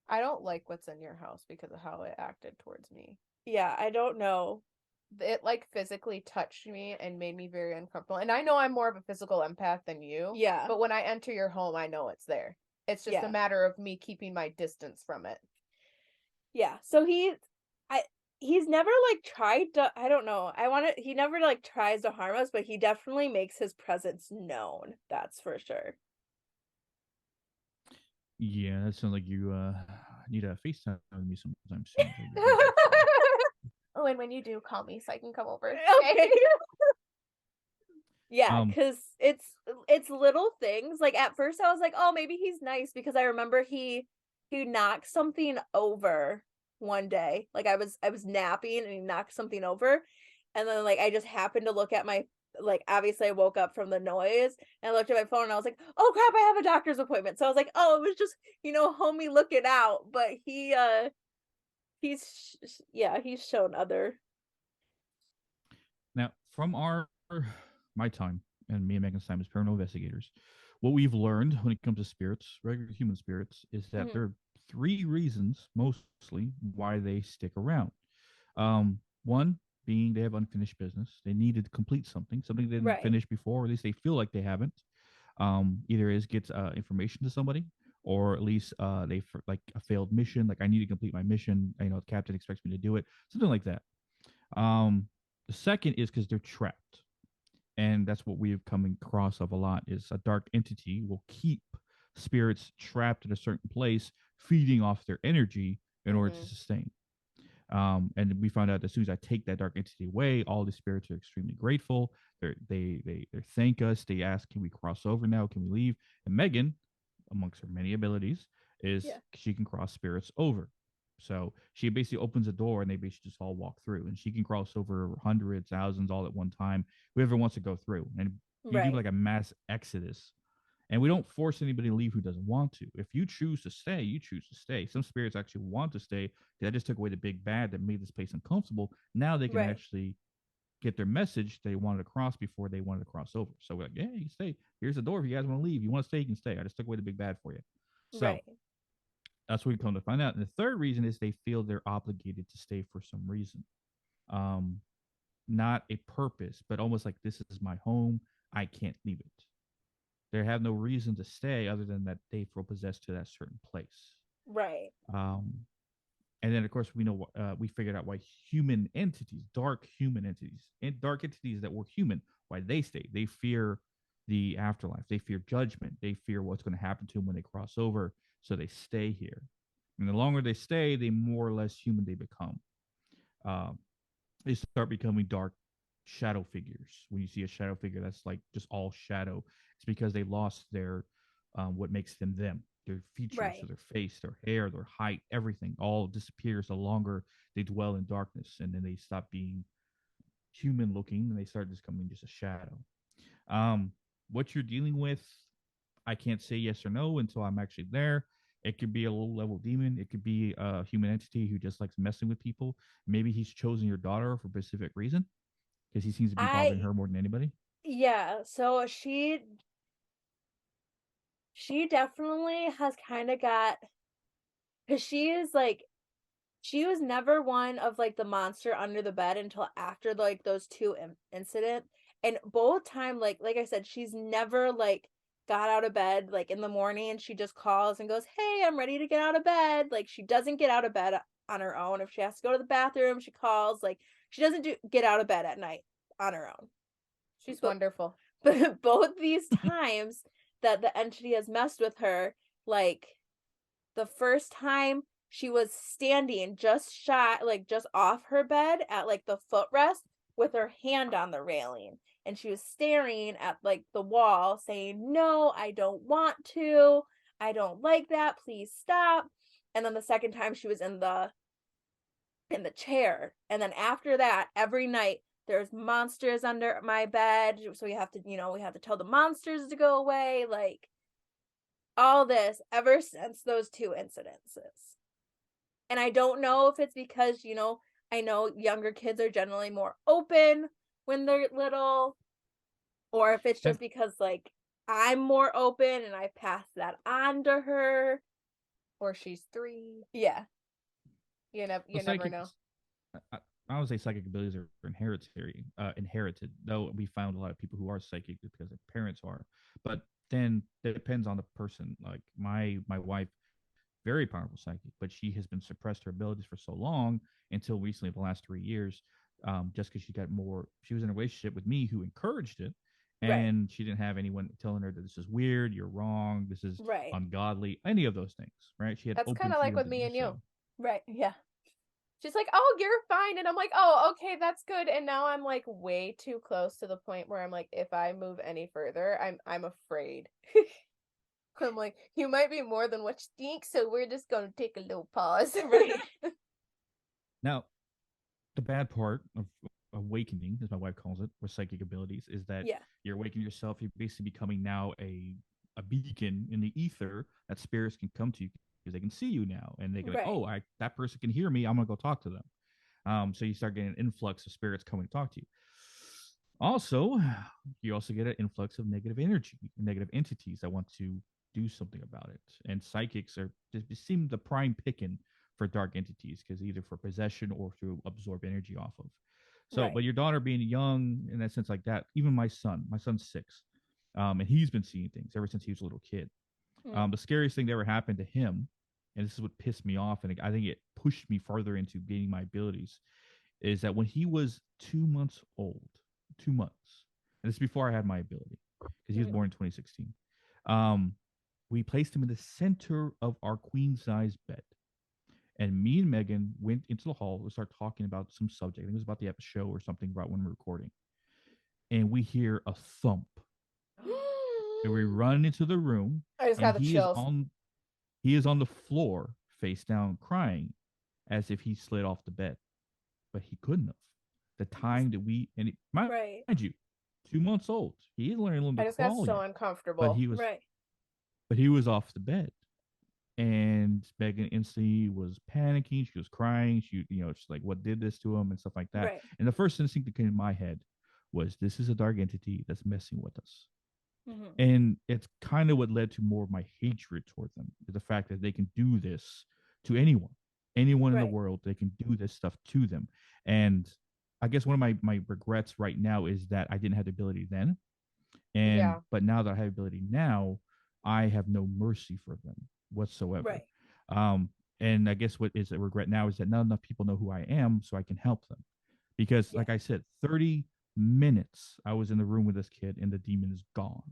I don't like what's in your house because of how it acted towards me. Yeah, I don't know. It like physically touched me and made me very uncomfortable. And I know I'm more of a physical empath than you. Yeah. But when I enter your home, I know it's there. It's just a matter of me keeping my distance from it. Yeah. So he's never like tried to, I don't know. He never like tries to harm us, but he definitely makes his presence known. That's for sure. Yeah, that sounds like you need a FaceTime with me sometime soon. Oh, and when you do, call me so I can come over. Okay. Yeah, because it's little things. Like at first I was like, oh, maybe he's nice, because I remember he knocked something over one day. Like I was napping and he knocked something over, and then like I just happened to look at my, like obviously I woke up from the noise and I looked at my phone and I was like, oh crap, I have a doctor's appointment. So I was like, oh, it was just, homie looking out. But he's shown other. Now, from my time and me and Megan's time as paranormal investigators, what we've learned when it comes to spirits, regular human spirits, is that there are 3 reasons mostly why they stick around. One being they have unfinished business. They needed to complete something they didn't finish before, or at least they feel like they haven't. Either is get information to somebody, or at least they like a failed mission. Like I need to complete my mission. The captain expects me to do it. Something like that. The second is because they're trapped. And that's what we've come across of a lot, is a dark entity will keep spirits trapped in a certain place, feeding off their energy in order to sustain. And we found out as soon as I take that dark entity away, all the spirits are extremely grateful. They thank us. They ask, can we cross over now? Can we leave? And Megan, amongst her many abilities, is she can cross spirits over. So she basically opens a door and they basically just all walk through, and she can cross over hundreds, thousands all at one time. Whoever wants to go through, and you do like a mass exodus. And we don't force anybody to leave who doesn't want to. If you choose to stay, you choose to stay. Some spirits actually want to stay because I just took away the big bad that made this place uncomfortable. Now they can actually get their message they wanted to cross before they wanted to cross over. So we're like, yeah, you can stay. Here's the door. If you guys want to leave, you want to stay, you can stay. I just took away the big bad for you. So that's what we come to find out. And the third reason is they feel they're obligated to stay for some reason. Not a purpose, but almost like this is my home. I can't leave it. They have no reason to stay other than that they feel possessed to that certain place. Right. And then of course we know we figured out why human entities, dark human entities, and dark entities that were human, why they stay. They fear the afterlife. They fear judgment. They fear what's going to happen to them when they cross over. so they stay here. And the longer they stay, the more or less human they become. Um, they start becoming dark shadow figures. When you see a shadow figure that's like just all shadow, it's because they lost their what makes them them. Their features, Right. so their face, their hair, their height, everything all disappears the longer they dwell in darkness, and then they stop being human looking and they start just becoming just a shadow. Um, what you're dealing with, I can't say yes or no until I'm actually there. It could be a low level demon. It could be a human entity who just likes messing with people. Maybe he's chosen your daughter for a specific reason because he seems to be bothering her more than anybody. Yeah, so she definitely has kind of got, because she was never one of like the monster under the bed until after like those two incident, and both time like I said, she's never like got out of bed like in the morning and she just calls and goes, hey, I'm ready to get out of bed. Like she doesn't get out of bed on her own. If she has to go to the bathroom, she calls. Like she doesn't get out of bed at night on her own. She's wonderful. But both these times that the entity has messed with her, like the first time she was standing just shy, like just off her bed at like the footrest with her hand on the railing. And she was staring at like the wall saying, no, I don't want to. I don't like that. Please stop. And then the second time she was in the chair. And then after that, every night there's monsters under my bed. So we have to tell the monsters to go away. Like all this ever since those two incidences. And I don't know if it's because, I know younger kids are generally more open when they're little, or if it's just because like I'm more open and I pass that on to her. Or she's 3. Yeah. You never know. I would say psychic abilities are inherited, though we found a lot of people who are psychic because their parents are. But then it depends on the person. Like my wife, very powerful psychic, but she has been suppressed her abilities for so long until recently, the last 3 years, just because she was in a relationship with me who encouraged it, and she didn't have anyone telling her that this is weird, you're wrong, this is ungodly, any of those things, right? She had That's kind of like with me and you. Right. Yeah. She's like, oh, you're fine. And I'm like, oh, okay, that's good. And now I'm like way too close to the point where I'm like, if I move any further, I'm afraid. I'm like, you might be more than what you think, so we're just gonna take a little pause. Right. Now, the bad part of awakening, as my wife calls it, with psychic abilities, is that you're awakening yourself. You're basically becoming now a beacon in the ether that spirits can come to you because they can see you now, and they go, oh, that person can hear me. I'm gonna go talk to them. So you start getting an influx of spirits coming to talk to you. Also, you also get an influx of negative energy, negative entities that want to do something about it. And psychics just seem the prime picking for dark entities, because either for possession or to absorb energy off of. So, but your daughter being young in that sense, like that, even my son's 6, and he's been seeing things ever since he was a little kid. The scariest thing that ever happened to him, and this is what pissed me off, and I think it pushed me farther into gaining my abilities, is that when he was 2 months old, 2 months, and this is before I had my ability, because he was born in 2016. We placed him in the center of our queen size bed. And me and Megan went into the hall to start talking about some subject. I think it was about the show or something about when we're recording. And we hear a thump. And we run into the room. I just got the chills. He is on the floor, face down, crying, as if he slid off the bed. But he couldn't have. The time that mind you, 2 months old. He is learning a little bit. I just got so uncomfortable. But he was off the bed. And Megan instantly was panicking. She was crying. She's like, what did this to him and stuff like that. Right. And the first instinct that came in my head was, this is a dark entity that's messing with us. And it's kind of what led to more of my hatred toward them, the fact that they can do this to anyone in the world. They can do this stuff to them. And I guess one of my regrets right now is that I didn't have the ability then. But now that I have ability now, I have no mercy for them whatsoever. And I guess what is a regret now is that not enough people know who I am, so I can help them. Because like I said, 30 minutes I was in the room with this kid and the demon is gone.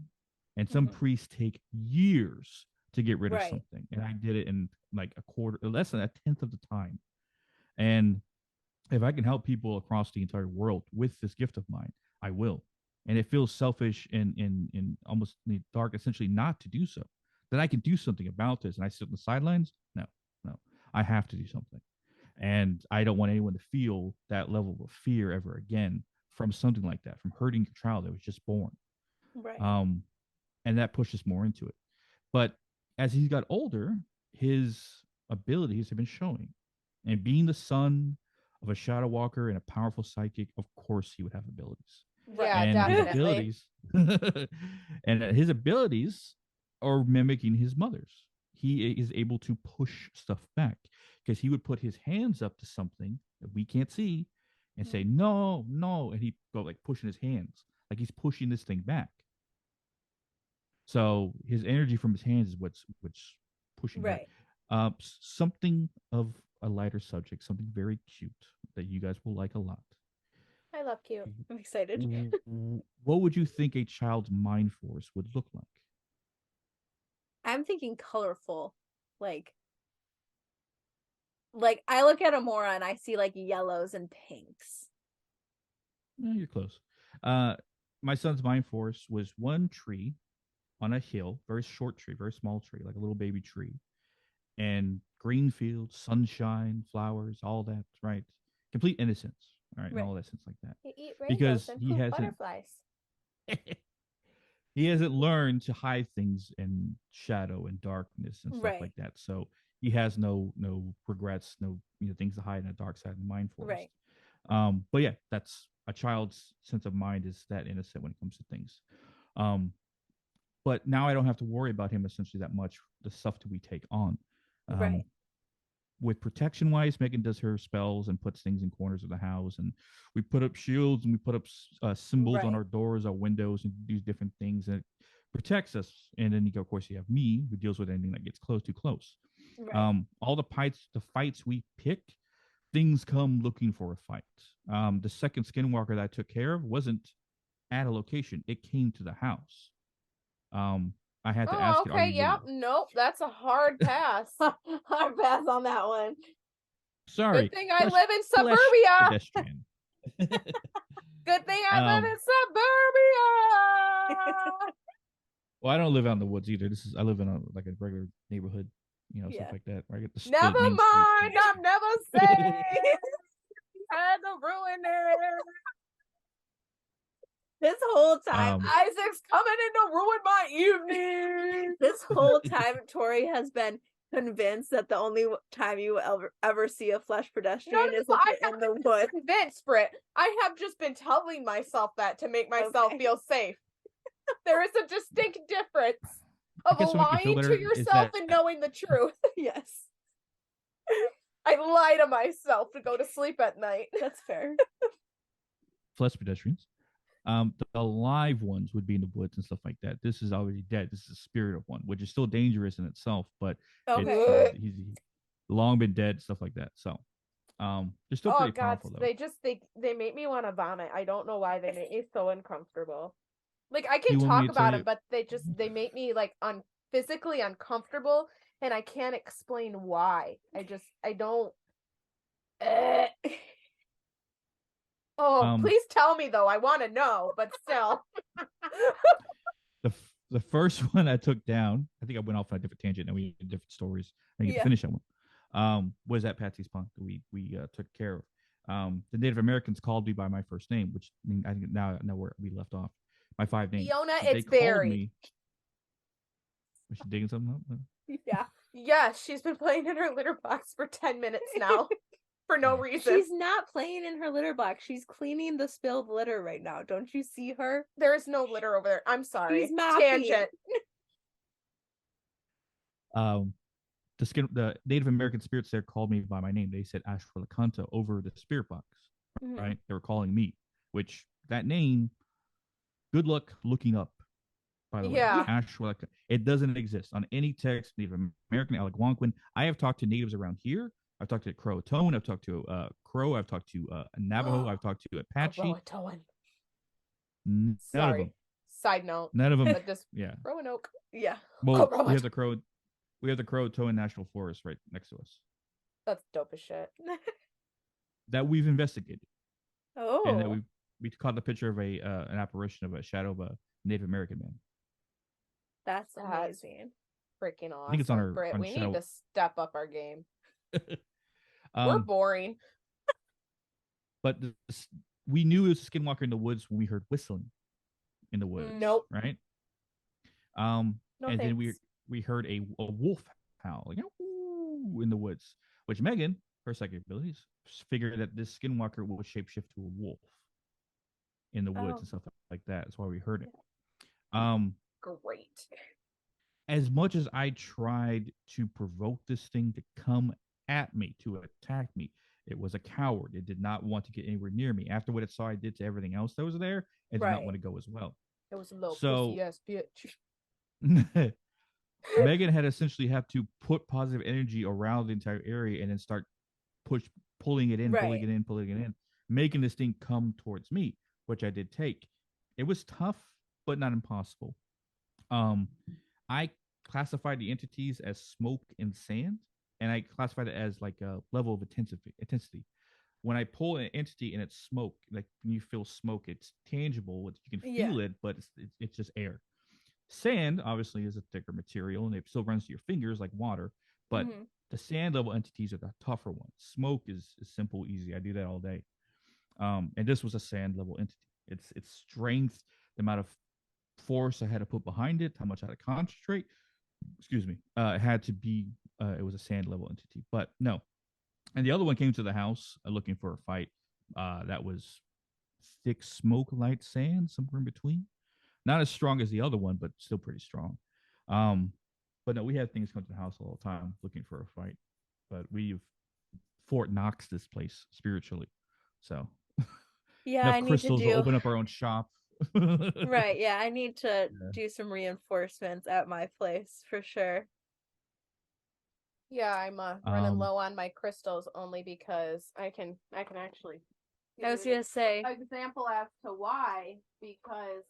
And some priests take years to get rid of Right. something, and I did it in like a quarter, less than a tenth of the time. And if I can help people across the entire world with this gift of mine, I will. And it feels selfish and in almost in the dark, essentially, not to do so. That I can do something about this, and I sit on the sidelines. No, no, I have to do something, and I don't want anyone to feel that level of fear ever again from something like that, from hurting a child that was just born. Right. And that pushes more into it. But as he got older, his abilities have been showing, and being the son of a shadow walker and a powerful psychic, of course he would have abilities. Yeah, And his definitely. abilities are mimicking his mother's. He is able to push stuff back because he would put his hands up to something that we can't see and say no, no, and he'd go like pushing his hands like he's pushing this thing back. So his energy from his hands is what's pushing back. Right. Something of a lighter subject, something very cute that you guys will like a lot. I love cute. I'm excited. What would you think a child's mind force would look like? I'm thinking colorful. Like I look at Amora and I see like yellows and pinks. You're close. My son's mind force was one tree on a hill, very short tree, very small tree, like a little baby tree, and green fields, sunshine, flowers, all that, right? Complete innocence, all right, and all that sense like that. You eat rainbows Because and he poop hasn't butterflies. he hasn't learned to hide things in shadow and darkness and stuff Right. like that. So he has no regrets, no things to hide in a dark side of the mind forest. Right. But yeah, that's a child's sense of mind is that innocent when it comes to things. But now I don't have to worry about him essentially that much. The stuff that we take on. Right. With protection wise, Megan does her spells and puts things in corners of the house, and we put up shields and we put up symbols on Right. our doors, our windows, and do different things, and it protects us. And then of course you have me, who deals with anything that gets too close. Right. All the fights we pick, things come looking for a fight. The second skinwalker that I took care of wasn't at a location; it came to the house. I had to ask it, "Are Okay, you yep. really?" Nope, that's a hard pass. Hard pass on that one. Sorry. Good thing I live in suburbia. Pedestrian. Good thing I live in suburbia. Well, I don't live out in the woods either. I live in a regular neighborhood, Yeah. stuff like that. Where I get the Never main mind, street. I'm never safe. Had to ruin it. This whole time, Isaac's coming in to ruin my evening. this whole time, Tori has been convinced that the only time you will ever see a flesh pedestrian is if you're in the woods. Convinced, Britt. I have just been telling myself that to make myself feel safe. There is a distinct difference of lying to yourself and knowing the truth. Yes. I lie to myself to go to sleep at night. That's fair. Flesh pedestrians. The live ones would be in the woods and stuff like that. This is already dead. This is the spirit of one, which is still dangerous in itself, but he's long been dead, stuff like that. So, they're still pretty powerful though. They make me want to vomit. I don't know why they make me so uncomfortable. Like I can You want me talk to tell about you- it, but they make me like physically uncomfortable, and I can't explain why. I don't. Please tell me though. I want to know, but still. The first one I took down, I think I went off on a different tangent and we had different stories. I get to finish that one. Was at Patsy's Pond that we took care of. The Native Americans called me by my first name, which I think now I know where we left off. My 5 names. Fiona, They it's called Barry. me. Was she digging something up? Yeah. Yeah, she's been playing in her litter box for 10 minutes now. For no reason. She's not playing in her litter box. She's cleaning the spilled litter right now. Don't you see her? There is no litter over there. I'm sorry. She's mopping. Tangent. The Native American spirits there called me by my name. They said Ashwalakanta over the spirit box, right? They were calling me, which that name, good luck looking up, by the way. Ashwalakanta. It doesn't exist on any text, Native American, Algonquin. I have talked to natives around here. I've talked to Croatoan. I've talked to Crow. I've talked to Navajo. I've talked to Apache. Croatoan. None of them. Side note. None of them. But just Roanoke. Yeah. Well, here's a Crow. We have the Croatoan National Forest right next to us That's dope as shit. that we've investigated, and that Oh, we caught the picture of an apparition of a shadow of a Native American man. that's That's amazing. freaking awesome. I think it's on our Britt, on we shadow. need to step up our game. We're boring. But we knew it was a skinwalker in the woods when we heard whistling in the woods. Nope. Right. No And then thanks. we heard a wolf howl, like ooh, in the woods, which Megan, her psychic abilities, figured that this skinwalker will shapeshift to a wolf in the woods Oh. and stuff like that. That's why we heard it. Great. As much as I tried to provoke this thing to come at me, to attack me, it was a coward. It did not want to get anywhere near me. After what it saw I did to everything else that was there, it did not want to go as well. It was a little So- pussy ass bitch. Megan had essentially have to put positive energy around the entire area and then start pulling it in, Right. pulling it in, making this thing come towards me, which I did take. It was tough, but not impossible. I classified the entities as smoke and sand, and I classified it as like a level of intensity. When I pull an entity and it's smoke, like when you feel smoke, it's tangible, you can feel it, but it's just air. Sand obviously is a thicker material and it still runs to your fingers like water, but the sand level entities are the tougher ones. Smoke is simple, easy. I do that all day. And this was a sand level entity. Its strength, the amount of force I had to put behind it, how much I had to concentrate. Excuse me. It had to be. It was a sand level entity, but no. And the other one came to the house looking for a fight. That was thick smoke, light sand, somewhere in between. Not as strong as the other one, but still pretty strong. But no, we have things come to the house all the time looking for a fight. But we've Fort Knox this place spiritually. So Yeah, enough I need to crystals to do. open up our own shop. Right, yeah, I need to Yeah. do some reinforcements at my place for sure. Yeah, I'm running low on my crystals only because I can actually I was gonna say, example as to why, because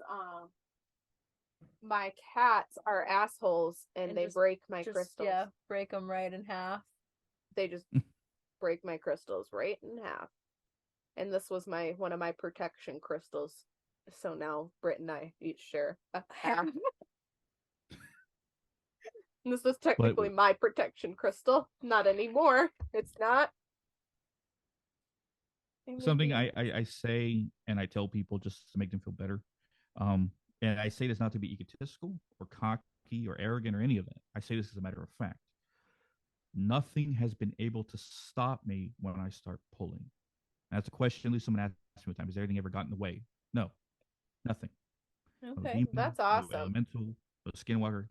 my cats are assholes and And they just- break my just crystals. yeah, break them right in half. They just break my crystals right in half. And this was one of my protection crystals. So now Britt and I each share a half. This was technically my protection crystal. Not anymore. It's not. Something I say and I tell people just to make them feel better. And I say this not to be egotistical or cocky or arrogant or any of that. I say this as a matter of fact. Nothing has been able to stop me when I start pulling. And that's a question at least someone asked me one time. Has everything ever gotten in the way? No, nothing. No Okay, demon, that's no awesome. elemental, no skinwalker,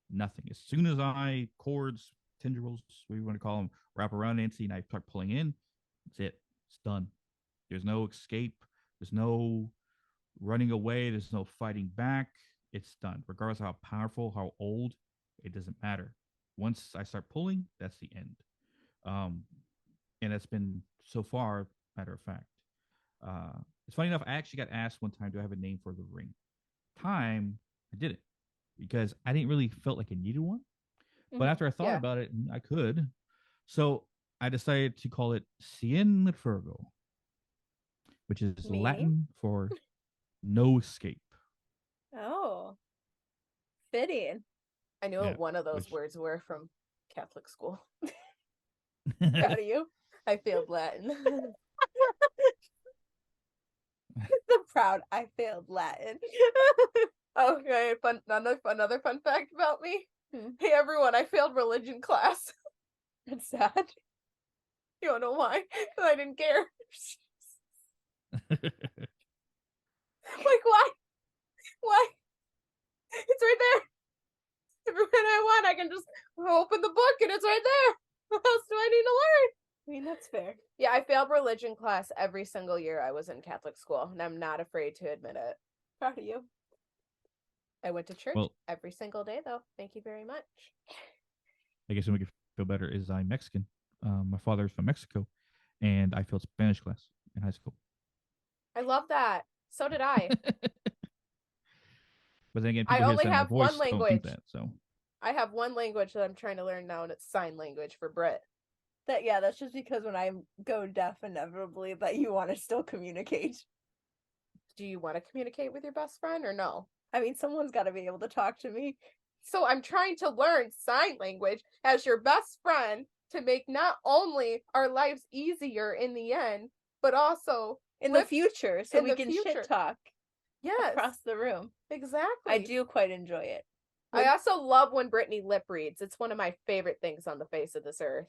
nothing. As soon as I cords, tendrils, whatever you want to call them, wrap around Nancy and I start pulling in, that's it. It's done. There's no escape. There's no running away. There's no fighting back. It's done. Regardless of how powerful, how old, it doesn't matter. Once I start pulling, that's the end. And that's been so far, matter of fact. It's funny enough, I actually got asked one time, do I have a name for the ring? I didn't, because I didn't really felt like I needed one. But after I thought about it, I could. So I decided to call it Cien Fergo, which is Meaning? Latin for no escape. Oh, fitting. I knew Yeah, what one of those which- words were from Catholic school. Proud of you. I failed Latin. The proud I failed Latin. Okay, another fun fact about me. Hey everyone, I failed religion class. It's sad. You don't know why? Because I didn't care. Like why? Why? It's right there. Every minute I want, I can just open the book and it's right there. What else do I need to learn? I mean, that's fair. Yeah, I failed religion class every single year I was in Catholic school, and I'm not afraid to admit it. Proud of you. I went to church Well- every single day, though. Thank you very much. I guess to make it feel better is I'm Mexican. My father is from Mexico, and I failed Spanish class in high school. I love that. So did I. But then again, I people hear only the sound of have my voice one don't think language. that. So I have one language that I'm trying to learn now, and it's sign language for Brit. That's just because when I go deaf inevitably that you want to still communicate. Do you want to communicate with your best friend or no? I mean, someone's got to be able to talk to me. So I'm trying to learn sign language as your best friend to make not only our lives easier in the end, but also in the future, so we can shit talk. Yes. Across the room. Exactly. I do quite enjoy it. I also love when Brittany lip reads. It's one of my favorite things on the face of this earth.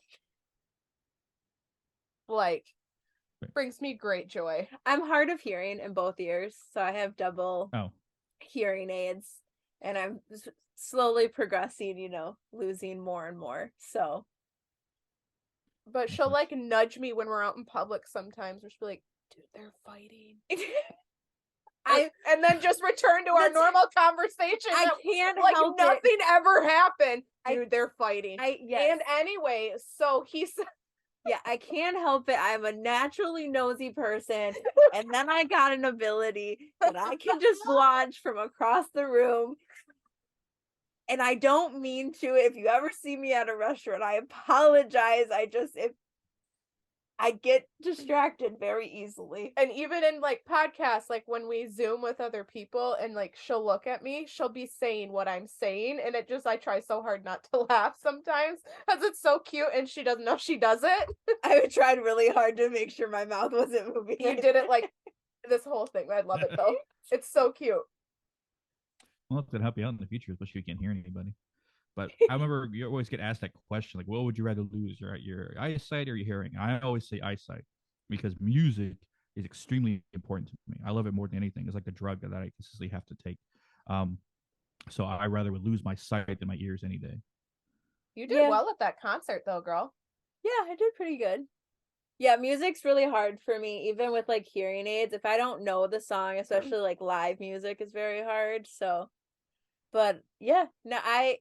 Like, brings me great joy. I'm hard of hearing in both ears, so I have double hearing aids, and I'm slowly progressing, losing more and more. So, but she'll like nudge me when we're out in public sometimes, where she'll be like, "Dude, they're fighting." And then just return to our normal conversation. I can't like help nothing ever happened. Dude, they're fighting. Yes. And anyway, so he's yeah, I can't help it. I'm a naturally nosy person, and then I got an ability that I can just watch from across the room. And I don't mean to. If you ever see me at a restaurant, I apologize. I get distracted very easily. And even in like podcasts, like when we Zoom with other people and like she'll look at me, she'll be saying what I'm saying. And I try so hard not to laugh sometimes because it's so cute and she doesn't know she does it. I tried really hard to make sure my mouth wasn't moving. You did it like this whole thing. I love it though. It's so cute. Well, it's going to help you out in the future, especially if you can't hear anybody. But I remember you always get asked that question, like, what would you rather lose, your eyesight or your hearing? I always say eyesight because music is extremely important to me. I love it more than anything. It's like a drug that I consistently have to take. So I rather would lose my sight than my ears any day. You did well at that concert, though, girl. Yeah, I did pretty good. Yeah, music's really hard for me, even with like hearing aids. If I don't know the song, especially like live music, is very hard. So, but yeah, no, I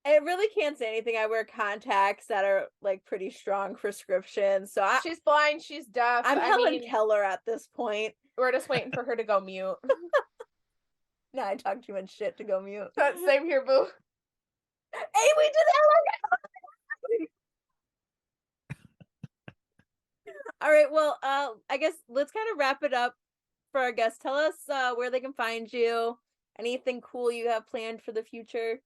really can't say anything. I wear contacts that are like pretty strong prescriptions. So she's blind, she's deaf. I'm Helen Keller at this point. We're just waiting for her to go mute. No, I talk too much shit to go mute. Same here, boo. Hey, we did that. All right, well, I guess let's kind of wrap it up for our guests. Tell us where they can find you. Anything cool you have planned for the future?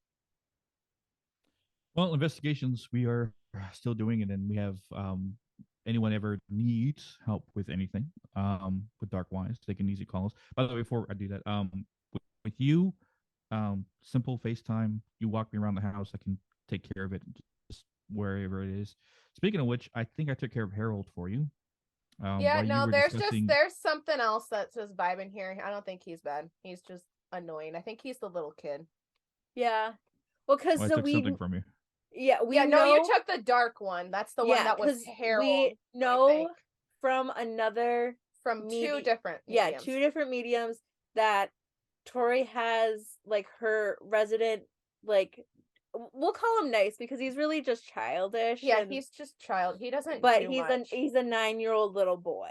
Well, investigations, we are still doing it, and we have anyone ever needs help with anything with Dark Wise, they can easily call us. By the way, before I do that, with you, simple FaceTime, you walk me around the house, I can take care of it just wherever it is. Speaking of which, I think I took care of Harold for you. Yeah, no, there's something else that says vibe in here. I don't think he's bad. He's just annoying. I think he's the little kid. Yeah. Well, because I took something from you. Yeah, no, you took the dark one. That's the one that was Harold. We know from two different mediums. two different mediums that Tori has like her resident, like, we'll call him nice because he's really just childish. Yeah, he's just child. He doesn't. But do he's much. he's a 9-year-old little boy.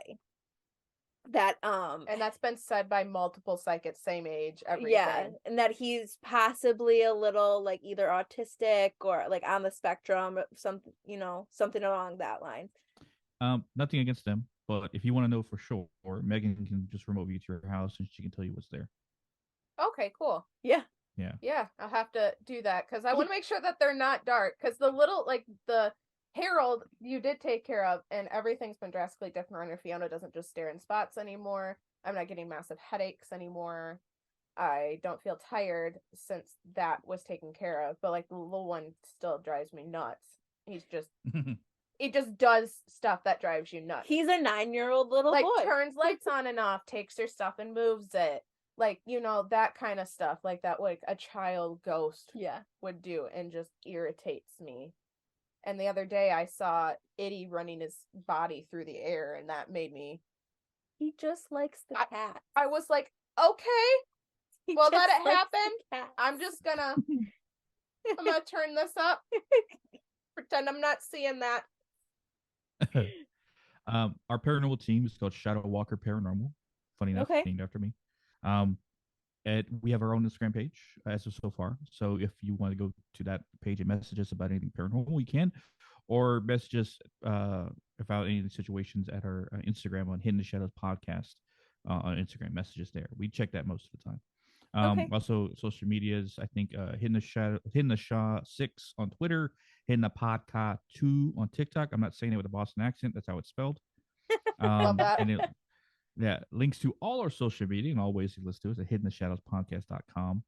That and that's been said by multiple psychics, same age, everything. Yeah, and that he's possibly a little like either autistic or like on the spectrum, something along that line. Nothing against them, but if you want to know for sure, Megan can just remote view to your house and she can tell you what's there. Okay, cool. Yeah. Yeah, I'll have to do that because I want to make sure that they're not dark. Because the little, like the Harold, you did take care of, and everything's been drastically different around here. Fiona doesn't just stare in spots anymore. I'm not getting massive headaches anymore. I don't feel tired since that was taken care of. But like the little one still drives me nuts. He's just he just does stuff that drives you nuts. He's a 9-year-old little boy. Like turns lights on and off, takes her stuff and moves it. Like, that kind of stuff. Like that like a child ghost would do and just irritates me. And the other day I saw Itty running his body through the air and that made me... He just likes the cat. I was like, okay, well, let it happen. I'm just gonna... I'm gonna turn this up. Pretend I'm not seeing that. Our paranormal team is called Shadow Walker Paranormal. Funny enough, named after me. we have our own Instagram page as of so far. So if you want to go to that page and message us about anything paranormal, you can, or message us about any of the situations at our Instagram on Hidden the Shadows Podcast on Instagram. Messages there. We check that most of the time. Okay. Also, social medias. I think Hidden the Shaw 6 on Twitter, Hidden the Podcast 2 on TikTok. I'm not saying it with a Boston accent. That's how it's spelled. Love that. And links to all our social media and all ways you listen to us at hiddentheshadowspodcast.com.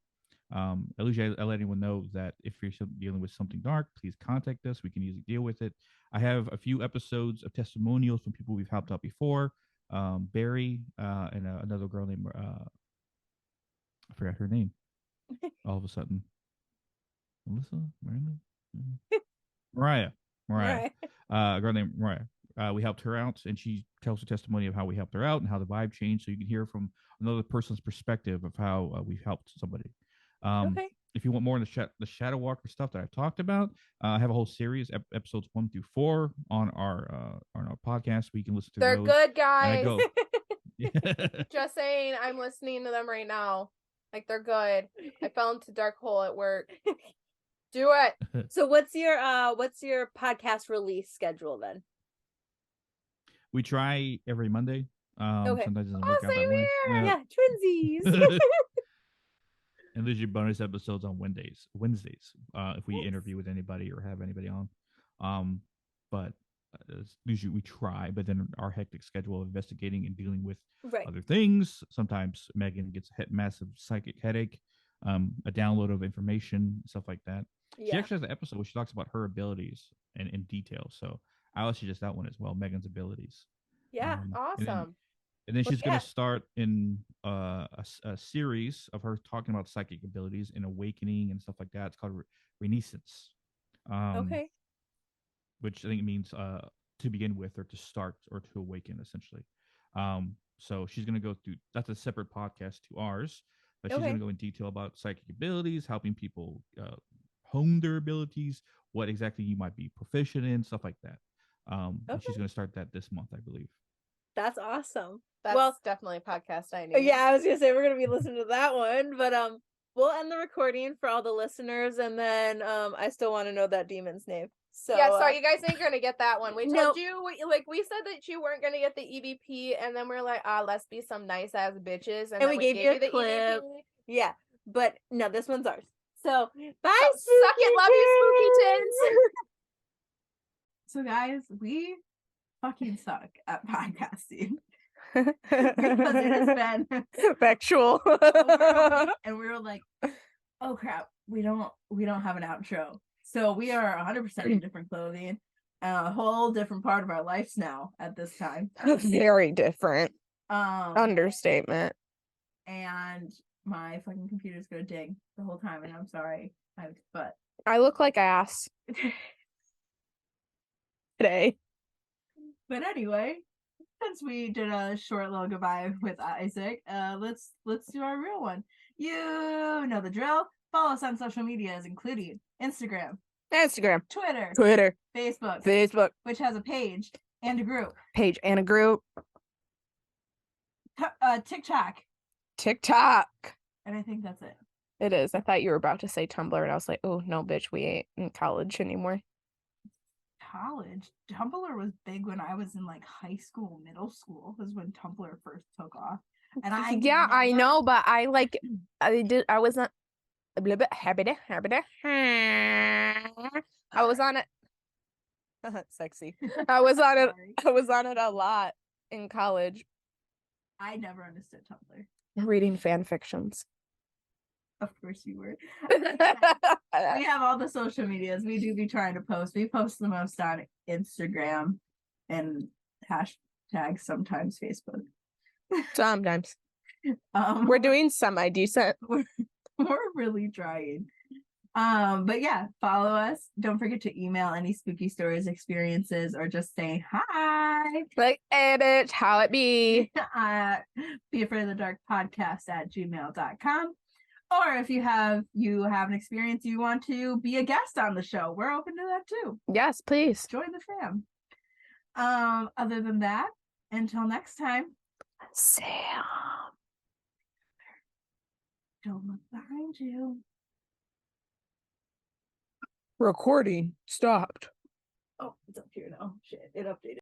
At least I let anyone know that if you're dealing with something dark, please contact us. We can easily deal with it. I have a few episodes of testimonials from people we've helped out before. Barry and another girl named I forgot her name. All of a sudden, Melissa, Mariah. Right. A girl named Mariah. We helped her out, and she tells a testimony of how we helped her out and how the vibe changed, so you can hear from another person's perspective of how we've helped somebody. Okay. If you want more on the Shadow Walker stuff that I've talked about, I have a whole series, episodes 1 through 4, on our podcast. We can listen to They're those. good, And guys. I go, Just saying, I'm listening to them right now. Like, they're good. I fell into dark hole at work. Do it. So what's your podcast release schedule then? we try every Monday. Okay. Sometimes it doesn't Oh, work out same that way. here. Yeah, twinsies. And there's your bonus episodes on Wednesdays, if we interview with anybody or have anybody on. But usually we try, but then our hectic schedule of investigating and dealing with Right. other things. Sometimes Megan gets a massive psychic headache, a download of information, stuff like that. She Yeah. actually has an episode where she talks about her abilities in detail. So I'll suggest that one as well, Megan's abilities. Yeah. Awesome. And then she's Look going at- to start in a series of her talking about psychic abilities and awakening and stuff like that. It's called Renaissance. Okay. Which I think means to begin with, or to start, or to awaken, essentially. So she's going to go through, that's a separate podcast to ours, but she's Okay. going to go in detail about psychic abilities, helping people hone their abilities, what exactly you might be proficient in, stuff like that. And she's Okay. going to start that this month, I believe. That's awesome. That's Well, definitely a podcast I need. yeah, I was gonna say we're gonna be listening to that one, but we'll end the recording for all the listeners, and then I still want to know that demon's name. So yeah, sorry, you guys ain't gonna get that one. We Nope. told you, we said that you weren't gonna get the EVP, and then we're like, let's be some nice ass bitches, and And then we gave you a the clip. EVP. Yeah, but no, this one's ours. So bye, So, suck it, love you, Spookytins. So guys, we fucking suck at podcasting because it has been Factual. over a week, and we were like, oh crap, we don't have an outro. So we are 100% in different clothing, a whole different part of our lives now at this time. Very different. Um Understatement. and my fucking computer's gonna dig the whole time, and I'm sorry. But I look like ass today. But anyway, since we did a short little goodbye with Isaac, let's do our real one. You know the drill. Follow us on social medias, including Instagram, Twitter, Facebook, which has a page and a group, TikTok, and I think that's it. It is. I thought you were about to say Tumblr, and I was like, oh no, bitch, we ain't in college anymore. College. Tumblr was big when I was in like high school, middle school. Was when Tumblr first took off. And I know, but I wasn't a little bit happy. I was on it. Sexy. I was on it. Sorry. I was on it a lot in college, I never understood Tumblr. reading fan fictions. Of course you were. We have all the social medias. We do be trying to post. We post the most on Instagram and hashtag sometimes Facebook. Sometimes We're we're doing semi-decent. really trying. But yeah, follow us. Don't forget to email any spooky stories, experiences, or just say hi. Like, hey, bitch, how it be? beafraidofthedarkpodcast@gmail.com. Or if you have an experience you want to be a guest on the show, we're open to that too. Yes, please. Join the fam. Other than that, until next time. Sam. Don't look behind you. Recording stopped. Oh, it's up here now. Shit, it updated.